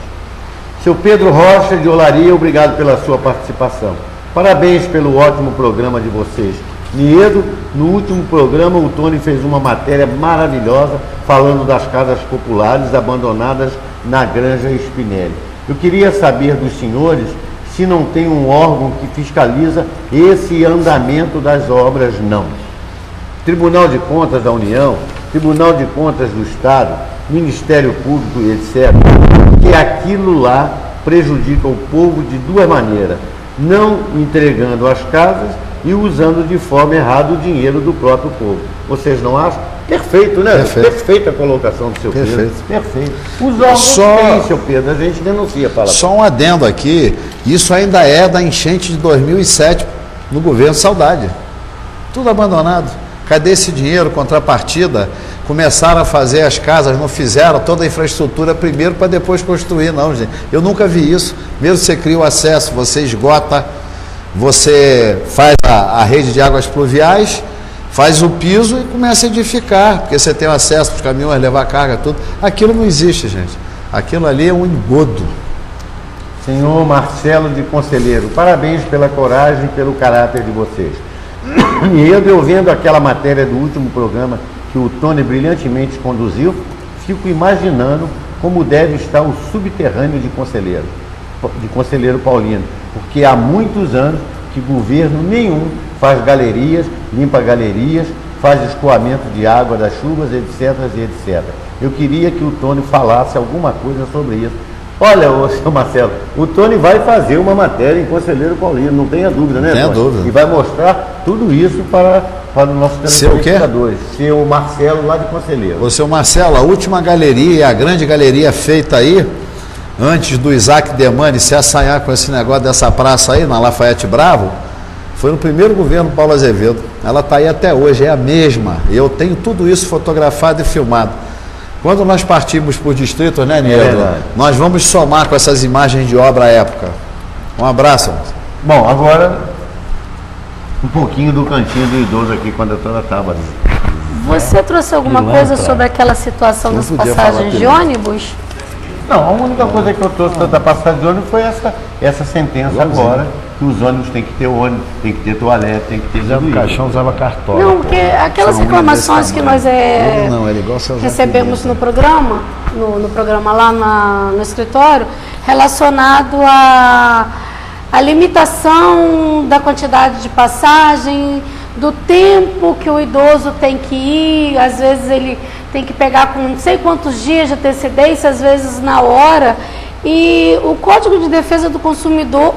Seu Pedro Rocha de Olaria, obrigado pela sua participação. Parabéns pelo ótimo programa de vocês. Niedo, no último programa o Tony fez uma matéria maravilhosa falando das casas populares abandonadas na Granja Spinelli. Eu queria saber dos senhores se não tem um órgão que fiscaliza esse andamento das obras, não. Tribunal de Contas da União, Tribunal de Contas do Estado, Ministério Público e etc. Porque aquilo lá prejudica o povo de duas maneiras: não entregando as casas e usando de forma errada o dinheiro do próprio povo. Vocês não acham? Perfeito, né? Perfeita a colocação do seu Pedro. Perfeito. Os órgãos têm, seu Pedro, a gente denuncia. Só um adendo aqui, isso ainda é da enchente de 2007 no governo Saudade. Tudo abandonado. Cadê esse dinheiro, contrapartida? Começaram a fazer as casas, não fizeram toda a infraestrutura primeiro para depois construir, não, gente. Eu nunca vi isso. Primeiro você cria o acesso, você esgota, você faz a rede de águas pluviais, faz o piso e começa a edificar, porque você tem acesso para os caminhões, levar carga, tudo. Aquilo não existe, gente. Aquilo ali é um engodo. Senhor Marcelo de Conselheiro, parabéns pela coragem e pelo caráter de vocês. E eu vendo aquela matéria do último programa que o Tony brilhantemente conduziu, fico imaginando como deve estar o subterrâneo de Conselheiro Paulino, porque há muitos anos que governo nenhum faz galerias, limpa galerias, faz escoamento de água das chuvas, etc, etc. Eu queria que o Tony falasse alguma coisa sobre isso. Olha, seu Marcelo, o Tony vai fazer uma matéria em Conselheiro Paulino, não tenha dúvida, né, Tony? Não tenha dúvida. E vai mostrar tudo isso para os nossos telespectadores. Seu Marcelo, lá de Conselheiro. Ô, seu Marcelo, a última galeria, a grande galeria feita aí, antes do Isaac Demani se assanhar com esse negócio dessa praça aí, na Lafayette Bravo, foi no primeiro governo Paulo Azevedo. Ela está aí até hoje, é a mesma. Eu tenho tudo isso fotografado e filmado. Quando nós partimos por distritos, né, Niedo? Nós vamos somar com essas imagens de obra à época. Um abraço. Bom, agora um pouquinho do cantinho do idoso aqui com a doutora Tábara. Você trouxe alguma coisa sobre aquela situação das passagens de ônibus? Não, a única coisa que eu trouxe da passagem de ônibus foi essa sentença agora, que os ônibus têm que ter ônibus, tem que ter toalete, tem que ter usava caixão, usava cartola. Não, porque aquelas reclamações que nós recebemos no programa, no programa lá no escritório, relacionado à limitação da quantidade de passagem, do tempo que o idoso tem que ir, às vezes ele tem que pegar com não sei quantos dias de antecedência, às vezes na hora. E o Código de Defesa do Consumidor,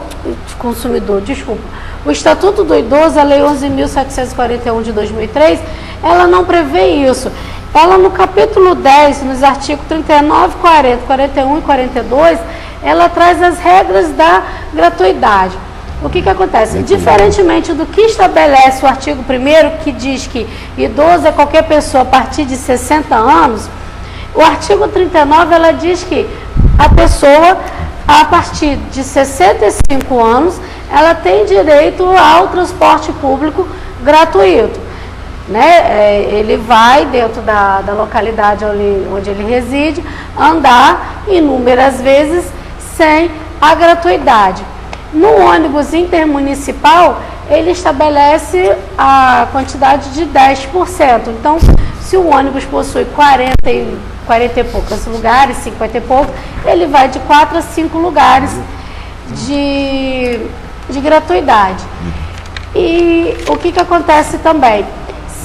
o Estatuto do Idoso, a Lei 11.741 de 2003, ela não prevê isso. Ela no capítulo 10, nos artigos 39, 40, 41 e 42, ela traz as regras da gratuidade. O que acontece? Diferentemente do que estabelece o artigo 1º, que diz que idoso é qualquer pessoa a partir de 60 anos, o artigo 39, ela diz que a pessoa, a partir de 65 anos, ela tem direito ao transporte público gratuito. Né? Ele vai dentro da localidade onde ele reside, andar inúmeras vezes sem a gratuidade. No ônibus intermunicipal, ele estabelece a quantidade de 10%. Então, se o ônibus possui 40 e poucos lugares, 50 e poucos, ele vai de 4 a 5 lugares de gratuidade. E o que acontece também?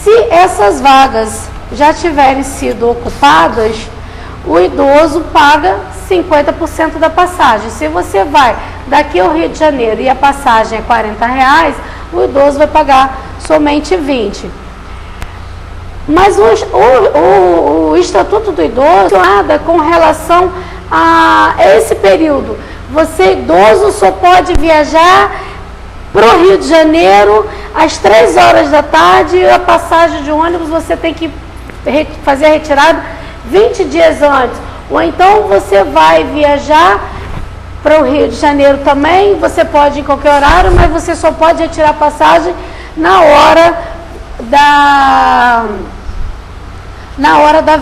Se essas vagas já tiverem sido ocupadas, o idoso paga 50% da passagem. Se você vai daqui ao Rio de Janeiro e a passagem é R$40, o idoso vai pagar somente 20. Mas o Estatuto do Idoso nada com relação a esse período. Você, idoso, só pode viajar para o Rio de Janeiro às 3 horas da tarde. A passagem de ônibus você tem que fazer a retirada 20 dias antes. Ou então você vai viajar para o Rio de Janeiro também, você pode em qualquer horário, mas você só pode retirar a passagem na hora da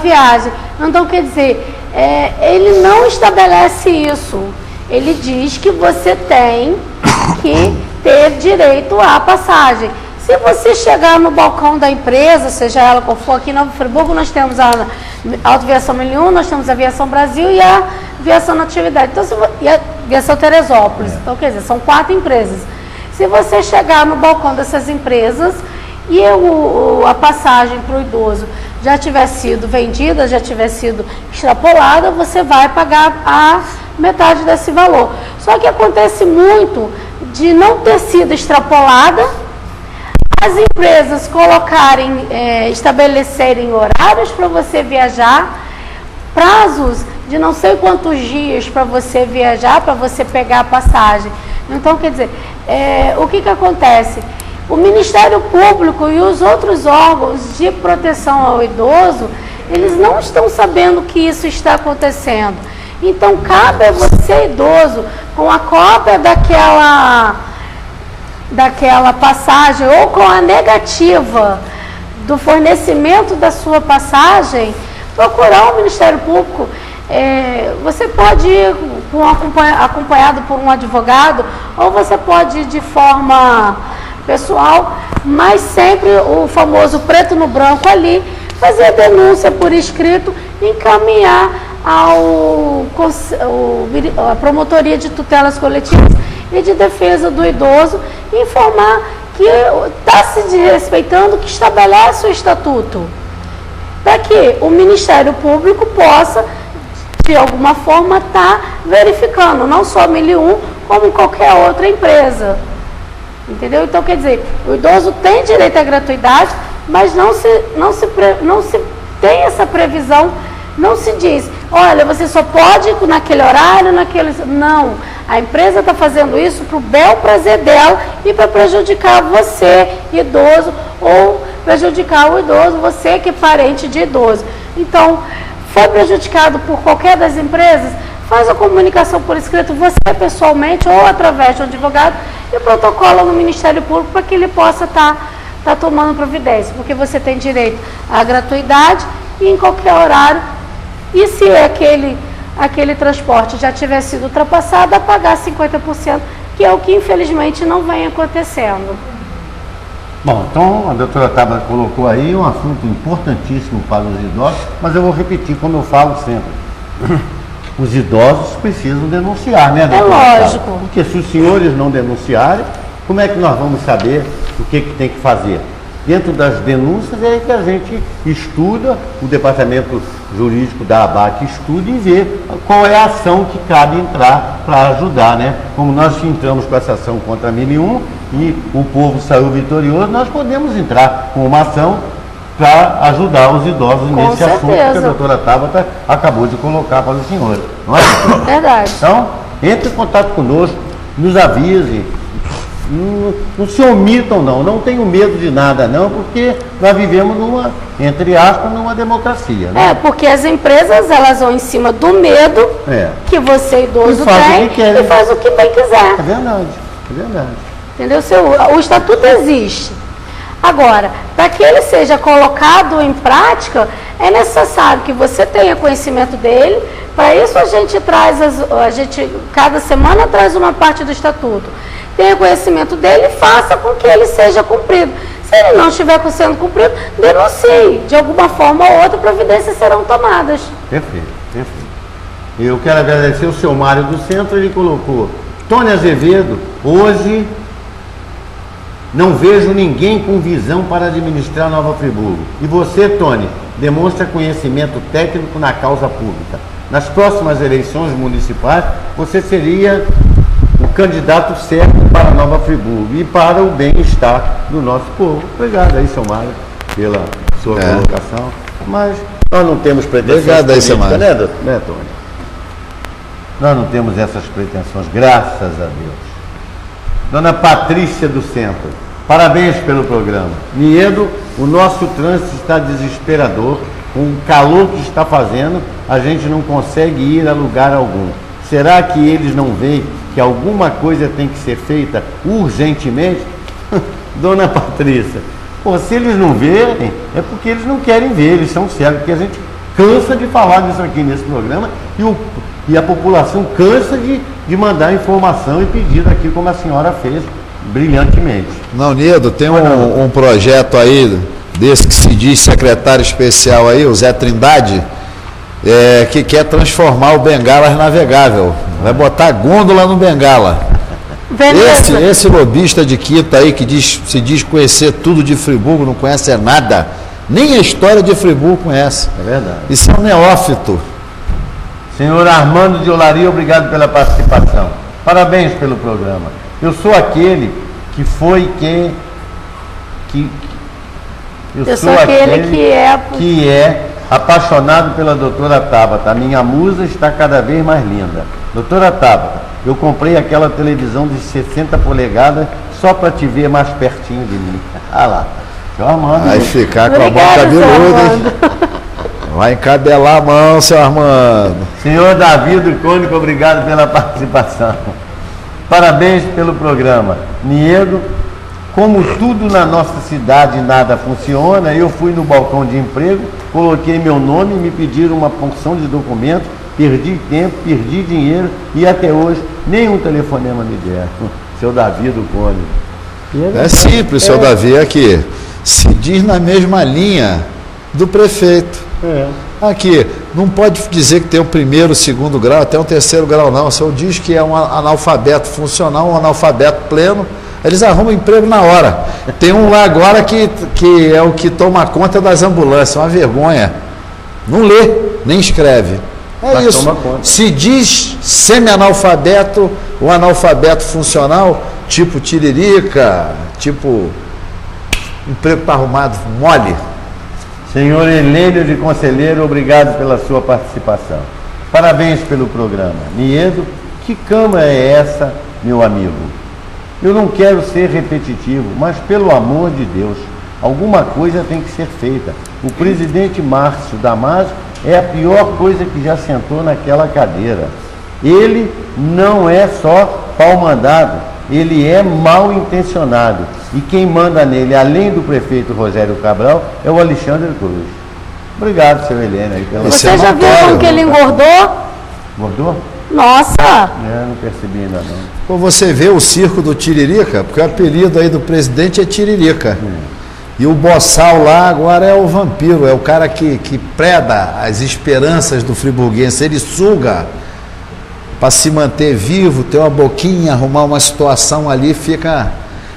viagem. Então, quer dizer, ele não estabelece isso. Ele diz que você tem que ter direito à passagem. Se você chegar no balcão da empresa, seja ela qual for, aqui em Nova Friburgo nós temos a Autoaviação 1001, nós temos a Aviação Brasil e a Aviação Natividade, então, e a Aviação Teresópolis. Então, quer dizer, são 4 empresas. Se você chegar no balcão dessas empresas e a passagem para o idoso já tiver sido vendida, já tiver sido extrapolada, você vai pagar a metade desse valor. Só que acontece muito de não ter sido extrapolada, as empresas colocarem, estabelecerem horários para você viajar, prazos de não sei quantos dias para você viajar, para você pegar a passagem. Então, quer dizer, o que acontece? O Ministério Público e os outros órgãos de proteção ao idoso, eles não estão sabendo que isso está acontecendo. Então, cabe a você, idoso, com a cópia daquela passagem ou com a negativa do fornecimento da sua passagem, procurar o Ministério Público. Você pode ir acompanhado por um advogado, ou você pode ir de forma pessoal, mas sempre o famoso preto no branco ali, fazer a denúncia por escrito, encaminhar à Promotoria de Tutelas Coletivas e de Defesa do Idoso, informar que está se desrespeitando, que estabelece o estatuto, para que o Ministério Público possa, de alguma forma, estar verificando, não só a 1001, como qualquer outra empresa. Entendeu? Então, quer dizer, o idoso tem direito à gratuidade, mas não se tem essa previsão, não se diz, olha, você só pode ir naquele horário, naquele... Não, a empresa está fazendo isso para o bel prazer dela e para prejudicar você, idoso, ou prejudicar o idoso, você que é parente de idoso. Então, foi prejudicado por qualquer das empresas, faz a comunicação por escrito, você pessoalmente ou através de um advogado, e protocola no Ministério Público para que ele possa estar tomando providência, porque você tem direito à gratuidade e em qualquer horário, e se aquele transporte já tiver sido ultrapassado, a pagar 50%, que é o que infelizmente não vem acontecendo. Bom, então a doutora Tabata colocou aí um assunto importantíssimo para os idosos, mas eu vou repetir como eu falo sempre. Os idosos precisam denunciar, né, doutora Tabata? Lógico. Porque se os senhores não denunciarem, como é que nós vamos saber o que tem que fazer? Dentro das denúncias é que a gente estuda, o departamento jurídico da ABAC estuda e vê qual é a ação que cabe entrar para ajudar, né? Como nós entramos com essa ação contra a 1001 e o povo saiu vitorioso, nós podemos entrar com uma ação para ajudar os idosos nesse assunto que a doutora Tabata acabou de colocar para os senhores. Não é? Verdade. Então, entre em contato conosco, nos avise. Não se omitam não tenham medo de nada não, porque nós vivemos numa, entre aspas, numa democracia, né? Porque as empresas, elas vão em cima do medo que você, idoso, tem e faz o que bem quiser. É verdade, é verdade. Entendeu? O estatuto existe. Agora, para que ele seja colocado em prática, é necessário que você tenha conhecimento dele. Para isso a gente traz, cada semana traz uma parte do estatuto. Tenha conhecimento dele e faça com que ele seja cumprido. Se ele não estiver sendo cumprido, denuncie. De alguma forma ou outra, providências serão tomadas. Perfeito, perfeito. Eu quero agradecer o seu Mário do Centro, ele colocou: Tony Azevedo, hoje não vejo ninguém com visão para administrar Nova Friburgo. E você, Tony, demonstra conhecimento técnico na causa pública. Nas próximas eleições municipais, você seria o candidato certo para Nova Friburgo e para o bem-estar do nosso povo. Obrigado aí, seu Mário, pela sua colocação. Mas nós não temos pretensões. Obrigado aí, seu Mário. Né, Tony? Nós não temos essas pretensões, graças a Deus. Dona Patrícia do Centro, parabéns pelo programa. Niedo, o nosso trânsito está desesperador. Com o calor que está fazendo, a gente não consegue ir a lugar algum. Será que eles não veem que alguma coisa tem que ser feita urgentemente? Dona Patrícia, se eles não verem, é porque eles não querem ver, eles são cegos, porque a gente cansa de falar disso aqui nesse programa e a população cansa de mandar informação e pedido aqui, como a senhora fez brilhantemente. Não, Nedo, tem um projeto aí, desse que se diz secretário especial aí, o Zé Trindade, que quer transformar o Bengalas navegável. Vai botar gôndola no Bengala. Esse lobista de Quito aí, que se diz conhecer tudo de Friburgo, não conhece nada. Nem a história de Friburgo conhece. É verdade. Isso é um neófito. Senhor Armando de Olaria, obrigado pela participação. Parabéns pelo programa. Eu sou aquele que foi quem... Eu sou aquele que é apaixonado pela doutora Tabata. A minha musa está cada vez mais linda. Doutora Tabata, eu comprei aquela televisão de 60 polegadas só para te ver mais pertinho de mim. Ah lá. Seu Armando. Vai ficar com a mão cabeluda, hein? Vai encabelar a mão, seu Armando. Senhor Davi do Cônico, obrigado pela participação. Parabéns pelo programa. Niedo, como tudo na nossa cidade nada funciona, eu fui no balcão de emprego, coloquei meu nome, me pediram uma porção de documentos, perdi tempo, perdi dinheiro e até hoje nenhum telefonema me deram. Seu Davi do Cônico. É simples, seu Davi, aqui. Se diz na mesma linha do prefeito. Aqui, não pode dizer que tem o primeiro, o segundo grau, até o terceiro grau, não. O senhor diz que é um analfabeto funcional, um analfabeto pleno, eles arrumam emprego na hora. Tem um lá agora que é o que toma conta das ambulâncias, uma vergonha. Não lê, nem escreve. É isso. Se diz semi-analfabeto, o analfabeto funcional, tipo tiririca, tipo emprego está arrumado, mole. Senhor Helênio de Conselheiro, obrigado pela sua participação. Parabéns pelo programa. Niedo, que cama é essa, meu amigo? Eu não quero ser repetitivo, mas pelo amor de Deus, alguma coisa tem que ser feita. O presidente Márcio Damasio é a pior coisa que já sentou naquela cadeira. Ele não é só pau-mandado, ele é mal intencionado. E quem manda nele, além do prefeito Rogério Cabral, é o Alexandre Cruz. Obrigado, seu Helena. Aí pela... Você já viu como que ele engordou? Engordou? Nossa! Não percebi ainda não. Pô, você vê o circo do Tiririca, porque o apelido aí do presidente é Tiririca. E o boçal lá agora é o vampiro, é o cara que preda as esperanças do friburguense. Ele suga para se manter vivo, ter uma boquinha, arrumar uma situação ali, fica...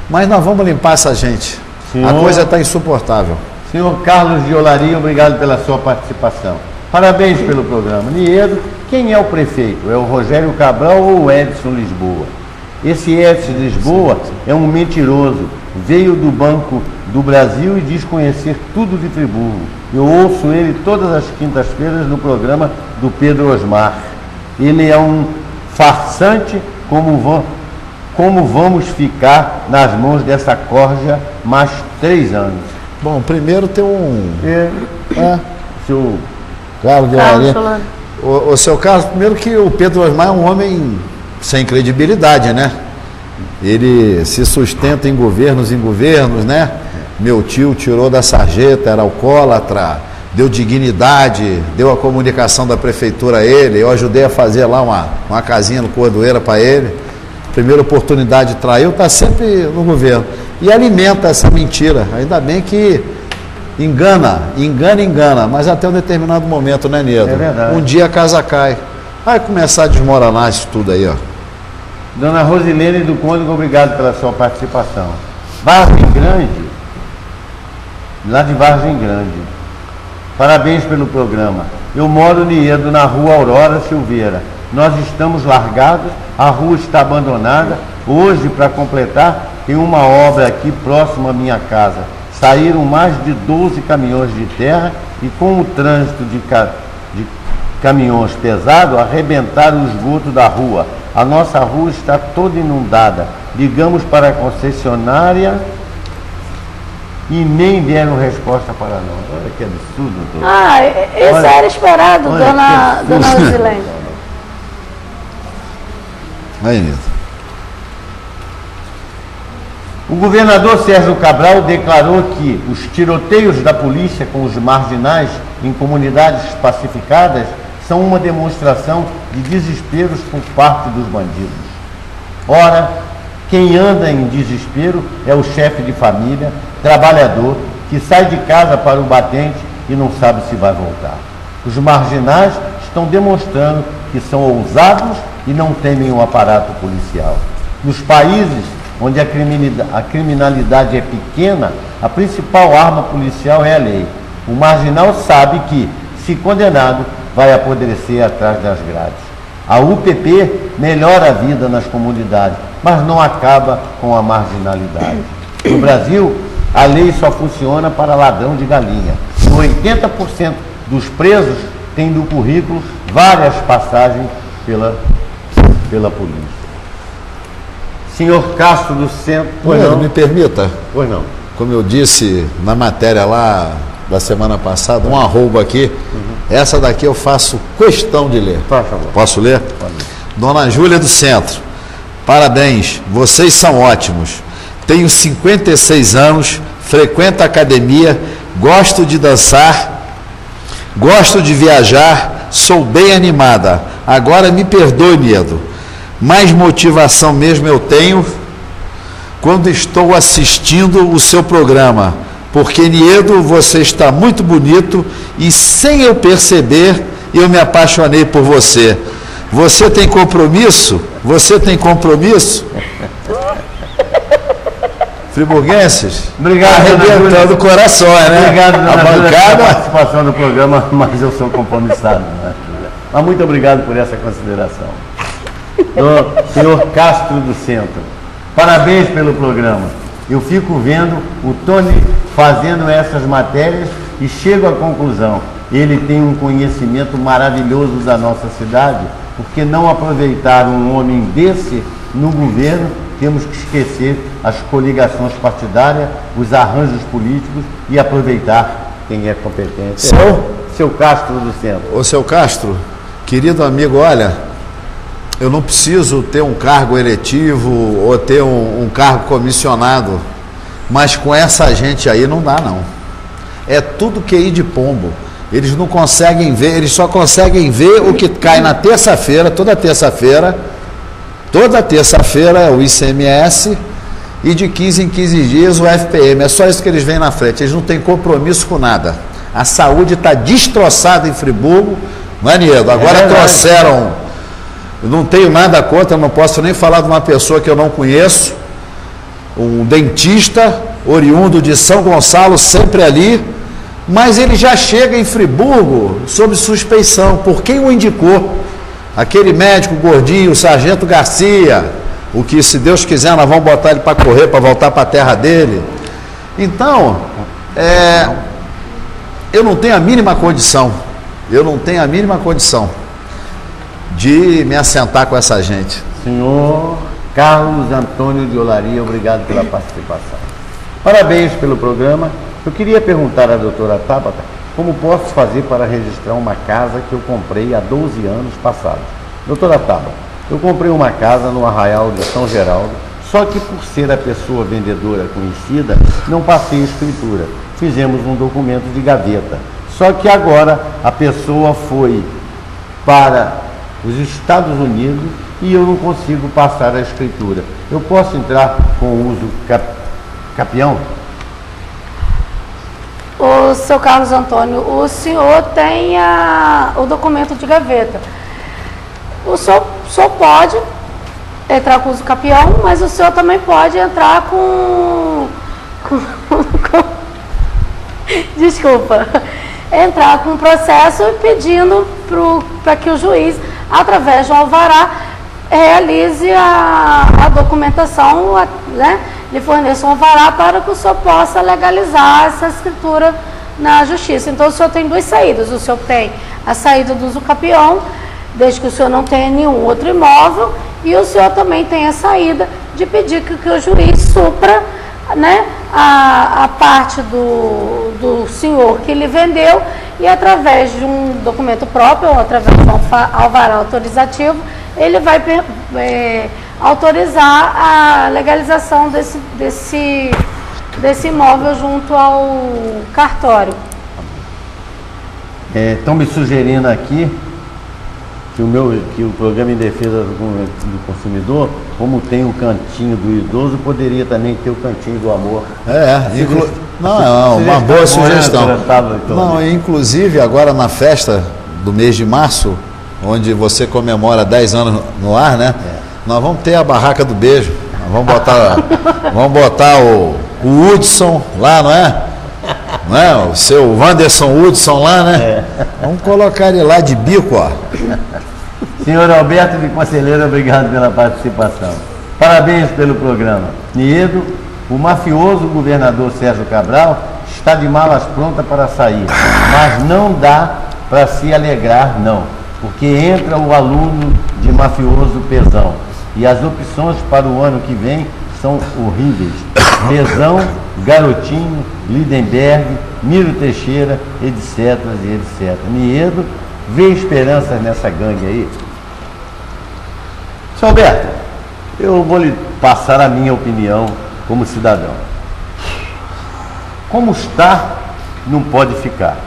Mas nós vamos limpar essa gente. Senhor, a coisa está insuportável. Senhor Carlos de Olaria, obrigado pela sua participação. Parabéns pelo programa. Niedo, quem é o prefeito? É o Rogério Cabral ou o Edson Lisboa? Esse Edson Lisboa é um mentiroso. Veio do Banco do Brasil e diz conhecer tudo de Friburgo. Eu ouço ele todas as quintas-feiras no programa do Pedro Osmar. Ele é um farsante, como vamos ficar nas mãos dessa corja mais 3 anos? Bom, primeiro tem Seu Carlos de Olaria. O seu Carlos, primeiro que o Pedro Osmar é um homem sem credibilidade, né? Ele se sustenta em governos, né? Meu tio tirou da sarjeta, era alcoólatra, deu dignidade, deu a comunicação da prefeitura a ele, eu ajudei a fazer lá uma casinha no Cordoeira para ele. Primeira oportunidade traiu, está sempre no governo. E alimenta essa mentira. Ainda bem que engana, mas até um determinado momento, né, Nedo? É verdade. Um dia a casa cai. Vai começar a desmoronar isso tudo aí, ó. Dona Rosilene do Cônigo, obrigado pela sua participação. Vargem Grande, lá de Vargem Grande. Parabéns pelo programa. Eu moro, Niedo, na rua Aurora Silveira. Nós estamos largados, a rua está abandonada. Hoje, para completar, tem uma obra aqui próximo à minha casa. Saíram mais de 12 caminhões de terra e com o trânsito de caminhões pesados, arrebentaram o esgoto da rua. A nossa rua está toda inundada. Ligamos para a concessionária e nem deram resposta para nós. Olha que absurdo, doutor. Isso era esperado, dona Rosilene. Aí, Nilton. O governador Sérgio Cabral declarou que os tiroteios da polícia com os marginais em comunidades pacificadas são uma demonstração de desesperos por parte dos bandidos. Ora, Quem anda em desespero é o chefe de família, trabalhador, que sai de casa para o batente e não sabe se vai voltar. Os marginais estão demonstrando que são ousados e não temem o aparato policial. Nos países onde a criminalidade é pequena, a principal arma policial é a lei. O marginal sabe que, se condenado, vai apodrecer atrás das grades. A UPP melhora a vida nas comunidades, mas não acaba com a marginalidade. No Brasil, a lei só funciona para ladrão de galinha. 80% dos presos têm no currículo várias passagens pela polícia. Senhor Castro do Centro... Me permita. Pois não. Como eu disse na matéria lá da semana passada, um arroba aqui. Essa daqui eu faço questão de ler. Por favor. Posso ler? Pode. Dona Júlia do Centro, parabéns, vocês são ótimos. Tenho 56 anos, frequento a academia, gosto de dançar, gosto de viajar, sou bem animada. Agora me perdoe, Niedo, mais motivação mesmo eu tenho quando estou assistindo o seu programa, porque, Niedo, você está muito bonito e, sem eu perceber, eu me apaixonei por você. Você tem compromisso? Você tem compromisso? Friburguenses? Obrigado, arrebentando corações, né? Obrigado, a bancada. pela participação no programa, mas eu sou compromissado, né? Mas muito obrigado por essa consideração. Do senhor Castro do Centro, parabéns pelo programa. Eu fico vendo o Tony fazendo essas matérias e chego à conclusão, ele tem um conhecimento maravilhoso da nossa cidade, porque não aproveitar um homem desse no governo? Temos que esquecer as coligações partidárias, os arranjos políticos e aproveitar quem é competente. Seu Castro do Centro. Ô, seu Castro, querido amigo, olha, eu não preciso ter um cargo eletivo ou ter um cargo comissionado, mas com essa gente aí não dá, não. É tudo QI de pombo. Eles não conseguem ver, eles só conseguem ver o que cai na terça-feira, toda terça-feira é o ICMS e de 15 em 15 dias o FPM. É só isso que eles veem na frente, eles não têm compromisso com nada. A saúde está destroçada em Friburgo, não é, Niedo? Agora trouxeram, eu não tenho nada contra, não posso nem falar de uma pessoa que eu não conheço, um dentista oriundo de São Gonçalo, sempre ali, mas ele já chega em Friburgo sob suspeição. Por quem o indicou? Aquele médico gordinho, o Sargento Garcia, o que, se Deus quiser, nós vamos botar ele para correr, para voltar para a terra dele. Então, eu não tenho a mínima condição de me assentar com essa gente. Senhor Carlos Antônio de Olaria, obrigado pela participação. Parabéns pelo programa. Eu queria perguntar à doutora Tabata como posso fazer para registrar uma casa que eu comprei há 12 anos passados. Doutora Tabata, eu comprei uma casa no Arraial de São Geraldo, só que por ser a pessoa vendedora conhecida, não passei a escritura. Fizemos um documento de gaveta. Só que agora a pessoa foi para os Estados Unidos e eu não consigo passar a escritura. Eu posso entrar com o uso capião? O seu Carlos Antônio, o senhor tem o documento de gaveta. O senhor pode entrar com uso capião, mas o senhor também pode entrar desculpa, entrar com processo pedindo para que o juiz, através de um alvará, realize a documentação, né? Lhe forneça um alvará para que o senhor possa legalizar essa escritura na justiça. Então o senhor tem duas saídas. O senhor tem a saída do uso capião, desde que o senhor não tenha nenhum outro imóvel, e o senhor também tem a saída de pedir que o juiz supra, né, a parte do senhor que lhe vendeu, e através de um documento próprio, ou através de um alvará autorizativo, ele vai autorizar a legalização desse imóvel junto ao cartório. Estão me sugerindo aqui que o programa em defesa do consumidor, como tem o cantinho do idoso, poderia também ter o cantinho do amor. Não, uma boa sugestão. Não, inclusive agora na festa do mês de março, onde você comemora 10 anos no ar, né? Nós vamos ter a barraca do beijo. Vamos botar o Hudson lá, não é? Não é? O seu Wanderson Hudson lá, né? Vamos colocar ele lá de bico, ó. Senhor Alberto de Conselheiro, obrigado pela participação. Parabéns pelo programa. Niedo, o mafioso governador Sérgio Cabral está de malas prontas para sair, mas não dá para se alegrar, não, porque entra o aluno de mafioso Pezão e as opções para o ano que vem são horríveis. Pezão, Garotinho, Lindenberg, Miro Teixeira, etc, etc. Niedo, vê esperanças nessa gangue aí? Seu Alberto, eu vou lhe passar a minha opinião como cidadão. Como está, não pode ficar.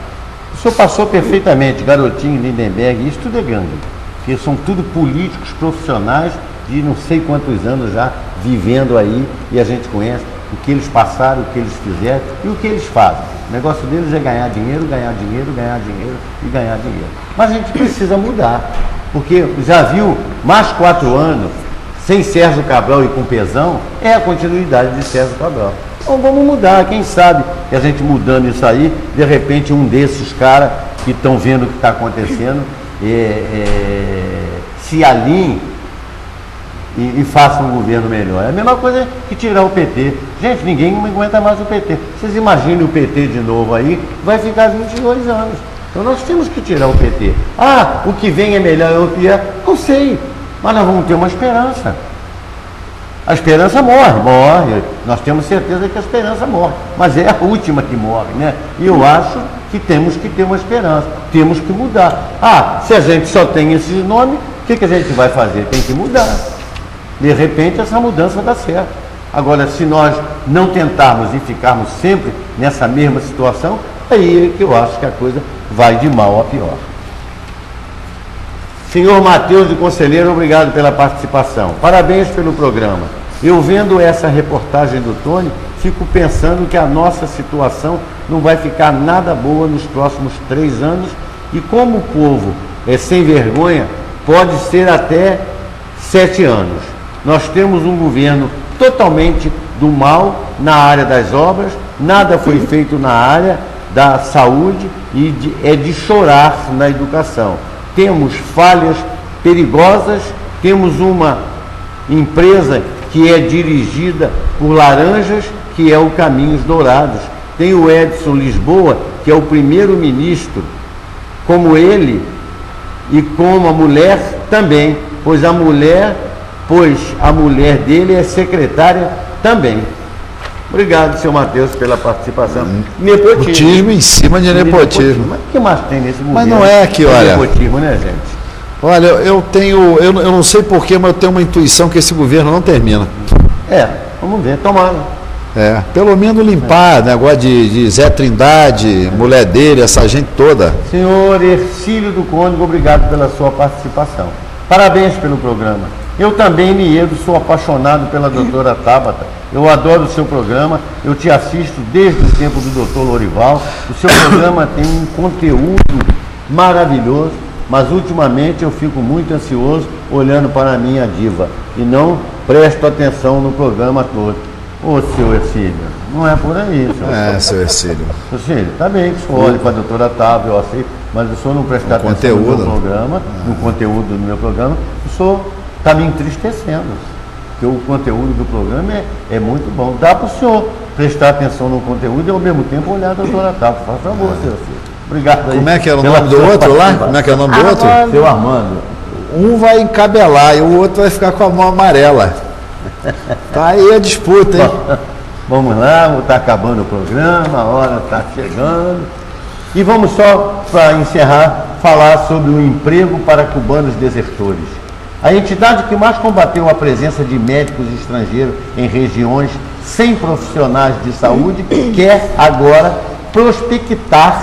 O senhor passou perfeitamente, Garotinho, Lindenberg, isso tudo é gangue, porque são tudo políticos profissionais de não sei quantos anos já vivendo aí, e a gente conhece o que eles passaram, o que eles fizeram e o que eles fazem. O negócio deles é ganhar dinheiro, ganhar dinheiro, ganhar dinheiro e ganhar dinheiro. Mas a gente precisa mudar, porque já viu mais 4 anos sem Sérgio Cabral e com Pezão, é a continuidade de Sérgio Cabral. Então vamos mudar, quem sabe que a gente mudando isso aí, de repente um desses caras que estão vendo o que está acontecendo se alinhe e faça um governo melhor. É a mesma coisa que tirar o PT. Gente, ninguém aguenta mais o PT. Vocês imaginem o PT de novo aí, vai ficar 22 anos. Então nós temos que tirar o PT. Ah, o que vem é melhor ou o que é? Não sei, mas nós vamos ter uma esperança. A esperança morre. Nós temos certeza que a esperança morre, mas é a última que morre, né? E eu acho que temos que ter uma esperança, temos que mudar. Ah, se a gente só tem esses nomes, o que a gente vai fazer? Tem que mudar. De repente essa mudança dá certo. Agora, se nós não tentarmos e ficarmos sempre nessa mesma situação, aí é que eu acho que a coisa vai de mal a pior. Senhor Matheus de Conselheiro, obrigado pela participação. Parabéns pelo programa. Eu vendo essa reportagem do Tony, fico pensando que a nossa situação não vai ficar nada boa nos próximos 3 anos e como o povo é sem vergonha, pode ser até 7 anos. Nós temos um governo totalmente do mal na área das obras, nada foi feito na área da saúde e é de chorar na educação. Temos falhas perigosas, temos uma empresa que é dirigida por laranjas, que é o Caminhos Dourados. Tem o Edson Lisboa, que é o primeiro-ministro, como ele e como a mulher também, pois a mulher dele é secretária também. Obrigado, seu Matheus, pela participação. Nepotismo em cima de nepotismo. Mas o que mais tem nesse governo? Mas não é que, olha... Nepotismo, né, gente? Olha, eu não sei porquê, mas eu tenho uma intuição que esse governo não termina. Vamos ver, tomara. Pelo menos limpar, negócio de Zé Trindade, mulher dele, essa gente toda. Senhor Ercílio do Cônigo, obrigado pela sua participação. Parabéns pelo programa. Eu também, Niedo, sou apaixonado pela doutora Tabata. Eu adoro o seu programa, eu te assisto desde o tempo do doutor Lorival. O seu programa tem um conteúdo maravilhoso, mas ultimamente eu fico muito ansioso olhando para a minha diva e não presto atenção no programa todo. Ô, seu Ercílio, não é por aí, senhor. Seu Ercílio. Seu Ercílio, tá bem que o senhor olhe para a doutora Tabata, eu aceito, mas o senhor não prestar atenção no meu programa, no conteúdo do meu programa, o senhor está me entristecendo, porque o conteúdo do programa é muito bom. Dá para o senhor prestar atenção no conteúdo e ao mesmo tempo olhar a doutora Tabata. Faz favor, seu Ercílio. Obrigado aí. Como é que era o nome do outro lá? Como é que é o nome do outro? Seu Armando. Um vai encabelar e o outro vai ficar com a mão amarela. Tá aí a disputa, hein? Vamos lá, está acabando o programa, a hora está chegando. E vamos só, para encerrar, falar sobre o emprego para cubanos desertores. A entidade que mais combateu a presença de médicos estrangeiros em regiões sem profissionais de saúde quer agora prospectar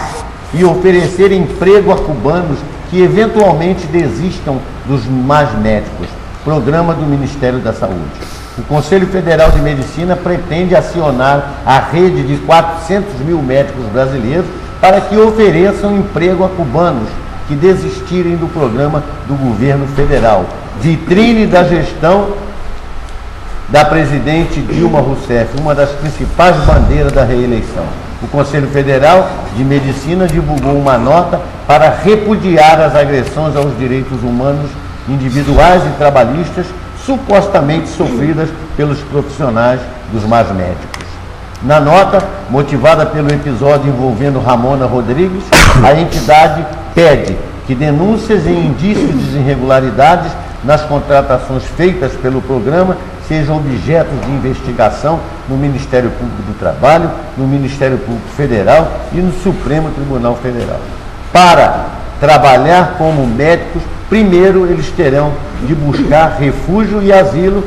e oferecer emprego a cubanos que que eventualmente desistam dos mais médicos. Programa do Ministério da Saúde. O Conselho Federal de Medicina pretende acionar a rede de 400 mil médicos brasileiros para que ofereçam emprego a cubanos que desistirem do programa do governo federal. Vitrine da gestão da presidente Dilma Rousseff, uma das principais bandeiras da reeleição. O Conselho Federal de Medicina divulgou uma nota para repudiar as agressões aos direitos humanos individuais e trabalhistas supostamente sofridas pelos profissionais dos mais médicos. Na nota, motivada pelo episódio envolvendo Ramona Rodrigues, a entidade pede que denúncias e indícios de irregularidades nas contratações feitas pelo programa sejam objeto de investigação no Ministério Público do Trabalho, no Ministério Público Federal e no Supremo Tribunal Federal. Para trabalhar como médicos, primeiro eles terão de buscar refúgio e asilo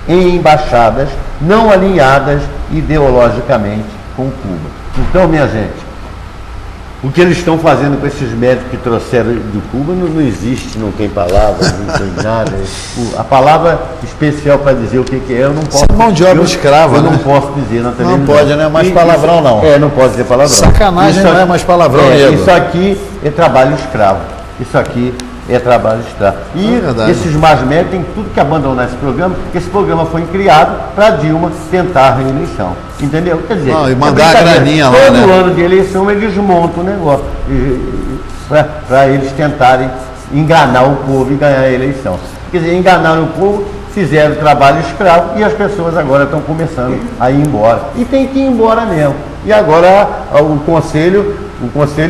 em embaixadas não alinhadas ideologicamente com Cuba. Então, minha gente, o que eles estão fazendo com esses médicos que trouxeram de Cuba não existe, não tem palavra, não tem nada. A palavra especial para dizer o que é, eu não posso. Mão de obra escrava, eu né? não posso dizer na televisão. Não pode, não é mais palavrão, não. Não pode dizer palavrão. Sacanagem isso não é mais palavrão, mesmo. Isso aqui é trabalho escravo. Isso aqui é trabalho escravo. E esses mais médicos têm tudo que abandonar esse programa, porque esse programa foi criado para Dilma tentar a reeleição. Entendeu? Quer dizer, e mandar a graninha lá, todo né? ano de eleição eles montam o negócio para eles tentarem enganar o povo e ganhar a eleição. Quer dizer, enganaram o povo, fizeram trabalho escravo e as pessoas agora estão começando a ir embora. E tem que ir embora mesmo. E agora o Conselho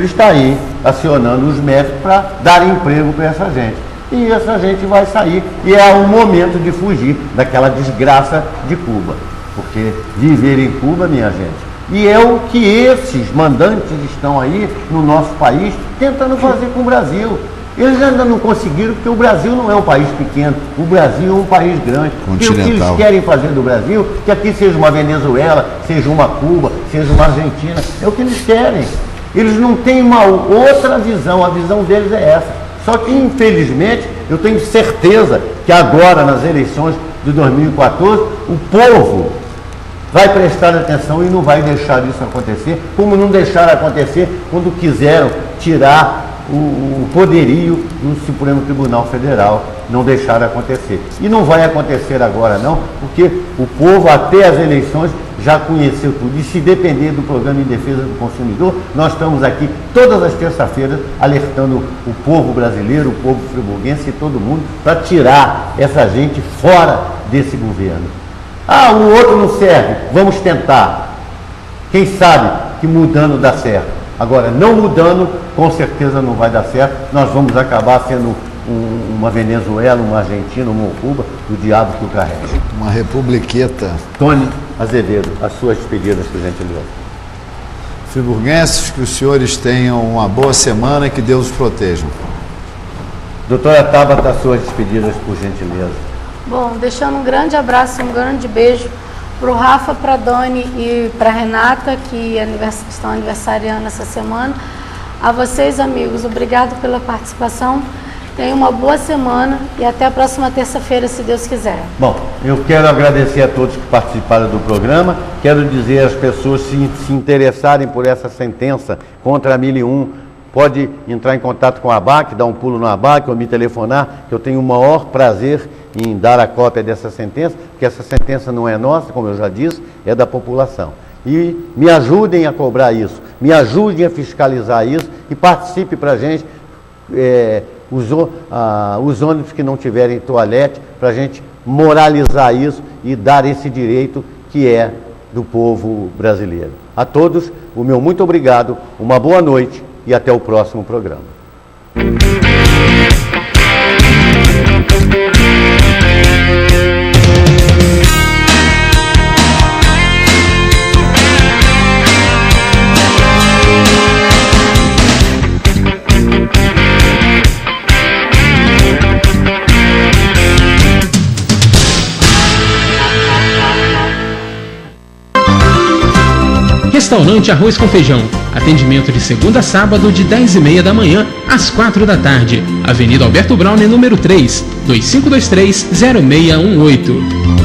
está aí acionando os médicos para dar emprego para essa gente. E essa gente vai sair. E é o momento de fugir daquela desgraça de Cuba. Porque viver em Cuba, minha gente, e é o que esses mandantes estão aí no nosso país tentando fazer com o Brasil. Eles ainda não conseguiram, porque o Brasil não é um país pequeno, o Brasil é um país grande. E o que eles querem fazer do Brasil, que aqui seja uma Venezuela, seja uma Cuba, seja uma Argentina, é o que eles querem. Eles não têm uma outra visão, a visão deles é essa. Só que, infelizmente, eu tenho certeza que agora, nas eleições de 2014, o povo vai prestar atenção e não vai deixar isso acontecer, como não deixaram acontecer quando quiseram tirar o poderio do Supremo Tribunal Federal, não deixaram acontecer. E não vai acontecer agora não, porque o povo até as eleições já conheceu tudo. E se depender do Programa em Defesa do Consumidor, nós estamos aqui todas as terças-feiras alertando o povo brasileiro, o povo friburguense e todo mundo para tirar essa gente fora desse governo. O outro não serve, vamos tentar. Quem sabe que mudando dá certo. Agora, não mudando, com certeza não vai dar certo. Nós vamos acabar sendo uma Venezuela, uma Argentina, uma Cuba, do diabo que o carrega. Uma republiqueta. Tony Azevedo, as suas despedidas, por gentileza. Friburguenses, que os senhores tenham uma boa semana e que Deus os proteja. Doutora Tabata, as suas despedidas, por gentileza. Bom, deixando um grande abraço, um grande beijo para o Rafa, para a Dani e para a Renata, que estão aniversariando essa semana. A vocês, amigos, obrigado pela participação. Tenham uma boa semana e até a próxima terça-feira, se Deus quiser. Bom, eu quero agradecer a todos que participaram do programa. Quero dizer às pessoas, se interessarem por essa sentença contra a 1001, pode entrar em contato com a ABAC, dar um pulo no ABAC ou me telefonar, que eu tenho o maior prazer em dar a cópia dessa sentença, porque essa sentença não é nossa, como eu já disse, é da população. E me ajudem a cobrar isso, me ajudem a fiscalizar isso e participe para a gente, os ônibus que não tiverem toalete, para a gente moralizar isso e dar esse direito que é do povo brasileiro. A todos, o meu muito obrigado, uma boa noite e até o próximo programa. Restaurante Arroz com Feijão. Atendimento de segunda a sábado de 10h30 da manhã às 4 da tarde. Avenida Alberto Browne, número 3, 2523-0618.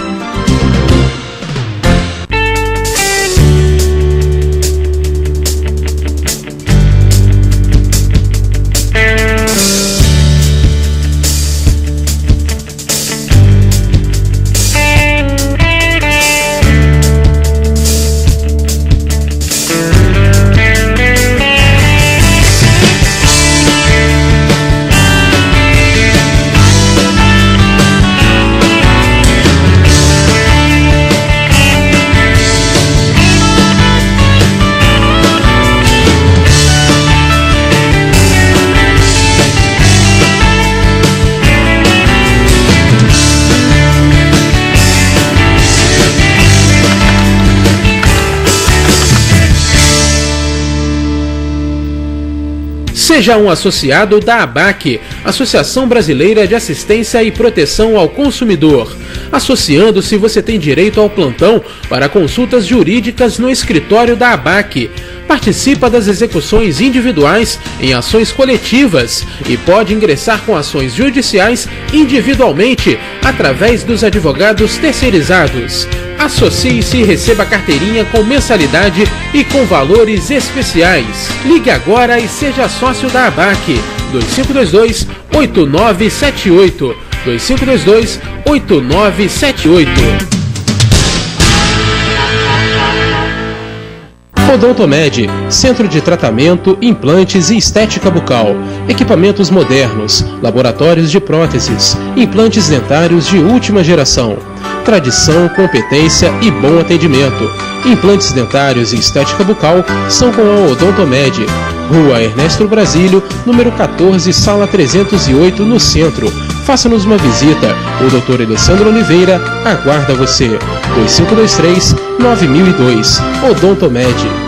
Seja um associado da ABAC, Associação Brasileira de Assistência e Proteção ao Consumidor. Associando-se, você tem direito ao plantão para consultas jurídicas no escritório da ABAC. Participa das execuções individuais em ações coletivas e pode ingressar com ações judiciais individualmente através dos advogados terceirizados. Associe-se e receba carteirinha com mensalidade e com valores especiais. Ligue agora e seja sócio da ABAC. 2522-8978. 2522-8978. Odontomed, Centro de Tratamento, Implantes e Estética Bucal. Equipamentos modernos, laboratórios de próteses, implantes dentários de última geração. Tradição, competência e bom atendimento. Implantes dentários e estética bucal são com a Odontomed. Rua Ernesto Brasílio, número 14, sala 308, no centro. Faça-nos uma visita. O Dr. Alessandro Oliveira aguarda você. 2523-9002. Odontomed.